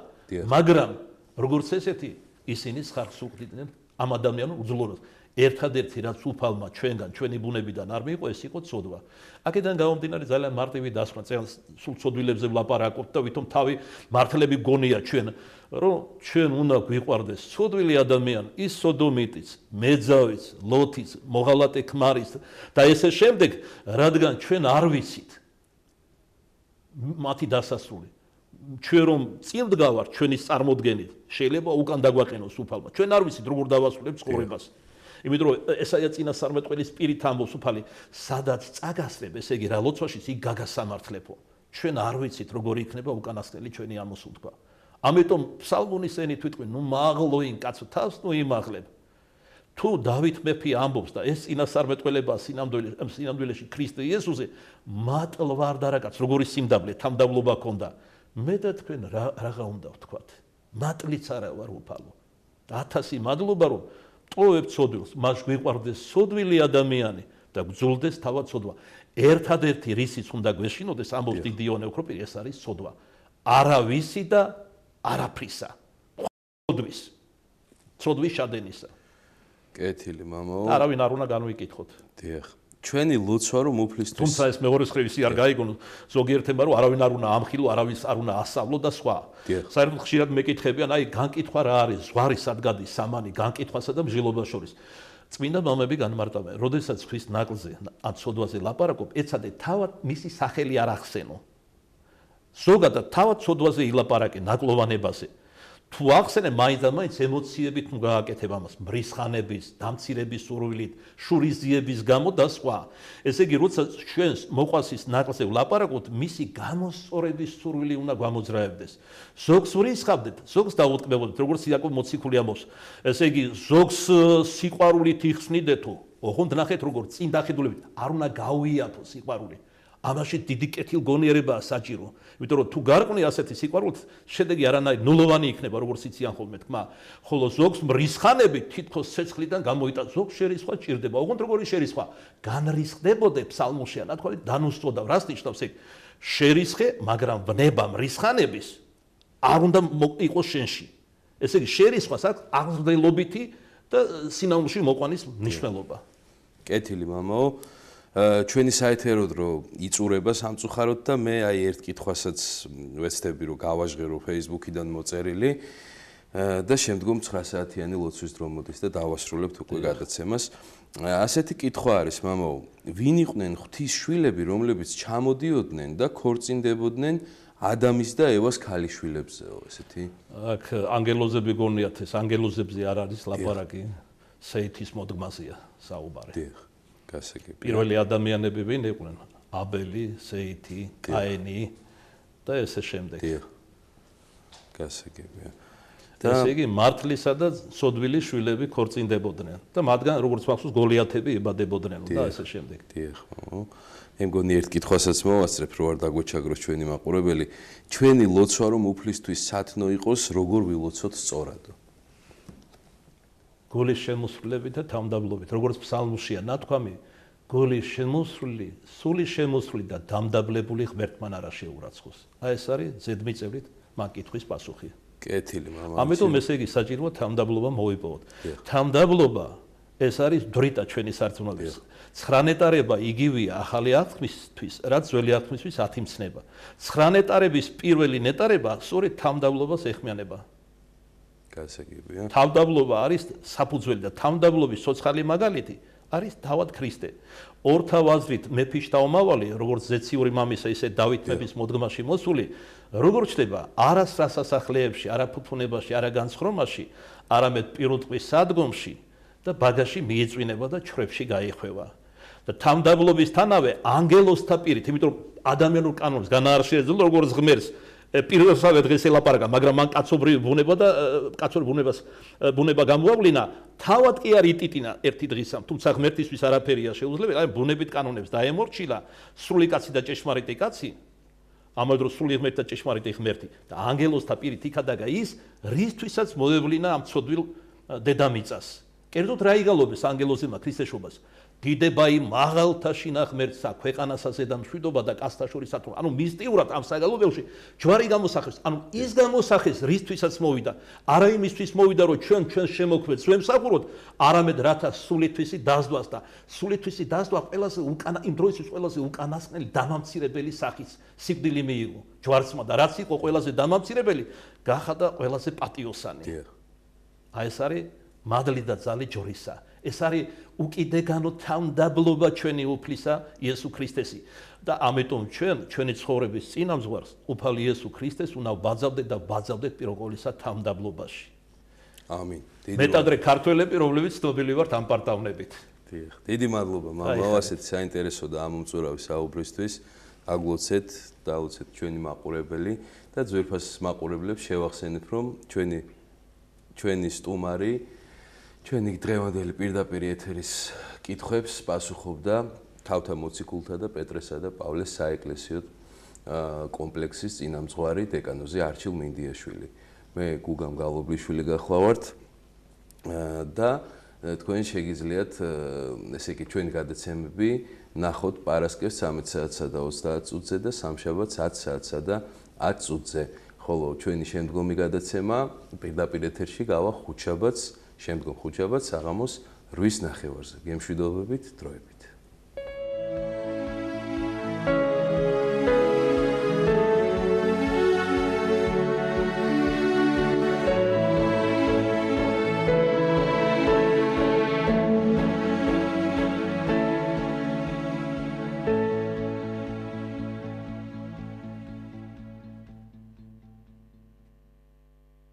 მაგრამ როგორც ესეთი ისინი ხარკს უხდიდნენ ამ ადამიანურ უძლურობას. ერთადერთი რაც უფალმა ჩვენგან, ჩვენი ბუნებიდან არ მიიღო, ეს იყო ცოდვა. აქედან გამომდინარე ძალიან მარტივი დასკვნა, სულ ცოდვილებზე ვლაპარაკობთ და ვითომ თავი მართლები გონია ჩვენ, რომ ჩვენ უნდა გვიყვარდეს ცოდვილი ადამიანი, ის სოდომიტიც, მეძავიც, ლოთიც, მოღალატე ქმარის და ესე შემდეგ, რადგან ჩვენ არ ვიცით მათი დასასრული. ჩვენ რომ წინ დგავართ ჩვენი წარმოდგენით, შეიძლება უკან დაგვაყენოს უფალმა. ჩვენ არ ვიცით როგორ დავასრულებთ ცხოვრებას. იმიტომ რომ ესაა წინასწარმეტყველის პირით ამბობს უფალი, სადაც წაგასწრებ, ესე იგი რა ლოცვაშიც იქ გაგასამართლებო. ჩვენ არ ვიცით როგორ იქნება უკანასკნელი ჩვენი ამოსულთქვა. ამიტომ ფსალმონის ენით ვიტყვი, ნუ მაღლოინ კაცო თავს ნუ იმაღლებ. თუ დავით მეფე ამბობს და ეს წინასწარმეტყველება სინამდვილეში ქრისტე იესოზე მატლვარ დარაკაც როგორი სიმდაბლე თამდავლობა ქონდა. მე და თქვენ რაღა უნდა ვთქვათ. მატლიც არა ვარ უფალო. 1000 მადლობა რომ ტოვებ ცოდვილს, მას გვიყვარდეს ცოდვილი ადამიანი და გძულდეს თავად ცოდვა. ერთადერთი რისიც უნდა გვეშინოდეს, ამბობს დიდი იონე ოქროპირი, ეს არის ცოდვა. არავისი და არაფრისა. ცოდვის შადენისა. კეთილი მამაო. არავინ არ უნდა განვიკითხოთ. დიახ. ჩვენი ლოცვა რომ უფლისთვის. თუმცა ეს მეორე ხრივისი არ გაიგონო, ზოგიერთმა რომ არავინ არ უნდა ამხილო, არავის არ უნდა ასავლო და სხვა. საერთოდ ხშირად მეკითხებიან, აი განკითხვა რა არის, ზღვარი სად გადის, სამანი განკითხვასა და მსჯელობას შორის. წმინდა მამები განმარტავენ, როდესაც ხვის ნაკლზე ან ცოდვაზე ლაპარაკობ, ეცადე თავად მისი სახელი არ ახსენო. ზოგადად თავად ცოდვაზე ილაპარაკე ნაკლოვანებაზე. თუ ახსენე მაინც და მაინც ემოციებით ნუ გააკეთებ ამას, მრისხანების, დამცირების სურვილით, შურიზიების გამო და სხვა. ესე იგი, როცა ჩვენს მოყვასის ნაკლზე ვლაპარაკობთ, მისი გამოსწორების სურვილი უნდა გამოძრაებდეს. ზოგს ვრისხავდეთ, ზოგს დაუტკბებოდეთ, როგორც იაკობ მოციქული ამბობს. ესე იგი, ზოგს სიყვარულით იხსნიდეთო, ოღონდ ნახეთ როგორ წინ დახედულებით არ უნდა გაუიათო სიყვარული. ამაში დიდი კეთილგონიერებაა საჭირო. იმიტომ რომ თუ გარყვნი ასეთი სიყვარულით, შედეგი არანაირი ნულოვანი იქნება, როგორც იციან ხოლმე თქმა. ხოლო ზოგს მრისხანები თითქოს ცეცხლიდან გამოიტან, ზოგს შერისხვა ჭირდება. ოღონდ როგორი შერისხვა? განრისხდებოდე ფსალმუშია, ნათქვამი დანუსწოდა. რას ნიშნავს ეგ? შერისხე, მაგრამ ვნება მრისხანების არ უნდა იყოს შენში. ესე იგი, შერისხვას აქვს აღზრდელობითი და სინამდვილეში მოყვანის მნიშვნელობა. კეთილი მამაო. ჩვენი საეთერო დრო იწურება სამწუხაროდ და მე აი ერთ კითხვასაც ვეცდები რომ გავაჟღერო Facebook-იდან მოწერილი და შემდგომ 9 საათიანი ლოცვის დრო მოდის და დავასრულებთ უკვე გადაცემას. ასეთი კითხვა არის მამაო, ვინ იყვნენ ღვთის შვილები, რომლებიც ჩამოდიოდნენ და ქორწინდებოდნენ ადამის და ევას ქალიშვილებზეო, ესეთი. აქ ანგელოზები გონიათ ეს ანგელოზებზე არ არის ლაპარაკი, სეითის მოდგმაზეა საუბარი. დიახ, გასაგებია. პირველი ადამიანები ვინ იყვნენ? აბელი, სეითი, კაენი და ესე შემდეგ. დიახ. გასაგებია. ესე იგი მართლისა და სოდვილის შვილები ქორწინდებოდნენ და მათგან როგორც მახსოვს გოლიათები იბადებოდნენ და ესე შემდეგ. დიახ. მე მგონი ერთ კითხვასაც მოვასწრებ, რო არ დაგვეჩაგროს ჩვენი მაყურებელი. ჩვენი ლოცვა რომ უფლისთვის სათნო იყოს, როგორ ვილოცოთ სწორად? გოლის შემოსვლებით და თავმდაბლობით, როგორც ფსალმუშია ნათქვამი, გოლის შემოსვლი, სული შემოსვლი და დამდაბლებული ღმერთმან არა შეურაცხოს. აი ეს არის ზედმიწევრით მაგ კითხვის პასუხი. კეთილი მამა. ამიტომ ესე იგი საჭიროა თავმდაბლობა მოვიპოვოთ. თავმდაბლობა ეს არის დრიტა ჩვენი სარწმუნოების. 9 ნეტარება იგივეა ახალი აღთქმისთვის, რაც ძველი აღთქმისთვის 10 მცნება. 9 ნეტარების პირველი ნეტარება სწორედ თავმდაბლობას ეხმიანება. გასაგებია. თავმდაბლობა არის საფუძველი და თავმდაბლობის ცოცხალი მაგალითი არის თავად ქრისტე. ორთავ აზრით მეფის თავმავალი, როგორც ზეციური მამისა, ისე დავით მეფის მოდგმაში მოსული, როგორ ჩდება არა სასახლეებში, არა ფუფუნებაში, არა განცხრომაში, არამედ პირუტყვის სადგომში და ბაგაში მიეწვინება და ჩრებში გაიხვევა. და თავმდაბლობისთანავე ანგელოზთა პირით, იმიტომ რომ ადამიანურ კანონს განაარჩიებდა როგორც ღმერთს პირველსავე დღეს ელაპარაკა, მაგრამ მან კაცობრივი ბუნება და კაცობრ ბუნება გამოავლინა, თავად კი არ იტიტინა ერთი დღისამ, თუმცა ღმერთისთვის არაფერია შეუძლებელი, აი ბუნებით კანონებს დაემორჩილა, სრული კაცი და ჭეშმარიტი კაცი, ამავე დროს სრული ღმერთი და ჭეშმარიტი ღმერთი და ანგელოზთა პირით იქადაგა ის, რისთვისაც მოევლინა ამ ცოდვილ დედამიწას. კერძოდ რა იგალობეს ანგელოზებმა ქრისტეშობას? გიდება იმ მაღალთა შინაღმერთსა, ქვეყანასა და მშვიდობა და კაცთა შორის სათნო. ანუ მისტიურად ამ საგალობელში ჯვარი გამოსახეს, ანუ ის გამოსახეს, რისთვისაც მოვიდა. არა იმისთვის მოვიდა, რომ ჩვენ შემოქმედს ვემსახუროთ, არამედ რათა სულითვისი დასდვას და სულითვისი დასდვა ყველაზე იმ დროისთვის ყველაზე უკანასკნელი დამამცირებელი სახის სიკვდილი მიიღო ჯვარცმა და რაც იყო ყველაზე დამამცირებელი, გახადა ყველაზე პატიოსანი. აი ეს არის მადლი და ძალი ჯორისა. ეს არის უკიდეგანო თავმდაბლობა ჩვენი უფლისა იესო ქრისტესი და ამიტომ ჩვენი ცხოვრების წინამძღვარს უფალი იესო ქრისტეს უნდა ვბაძავდეთ და ვბაძავდეთ პიროყოლისა თავმდაბლობაში. ამინ. მეტადრე ქართველები, რომლებიც ცნობილი ვართ ამ პარტავნებით. დიახ. დიდი მადლობა მამა, ასეთ საინტერესო და ამომწურავი საუბრისთვის. აგლოცეთ, დაუცეთ ჩვენი მაყურებელი და ძვირფას მაყურებლებს შევახსენეთ, რომ ჩვენი სტუმარი ჩვენი დღევანდელი პირდაპირ ეთერის კითხვებს პასუხობდა თავთა მოციქულთა და პეტრესა და პავლეს საეკლესიო კომპლექსის წინამძღვარი დეკანოზი არჩილ მინდიაშვილი. მე გუგამ გალობლიშვილი გახლავართ და თქვენ შეგიძლიათ ესე იგი ჩვენი გადაცემები ნახოთ პარასკევს 13 საათსა და 30 წუთზე და სამშაბათს 10 საათსა და 10 წუთზე. ხოლო ჩვენი შემდგომი გადაცემა პირდაპირ ეთერში გავა ხუთშაბათს, შემდგომ ხუთშაბათს საღამოს 8:30-ზე. გემშვიდობებით, დროებით.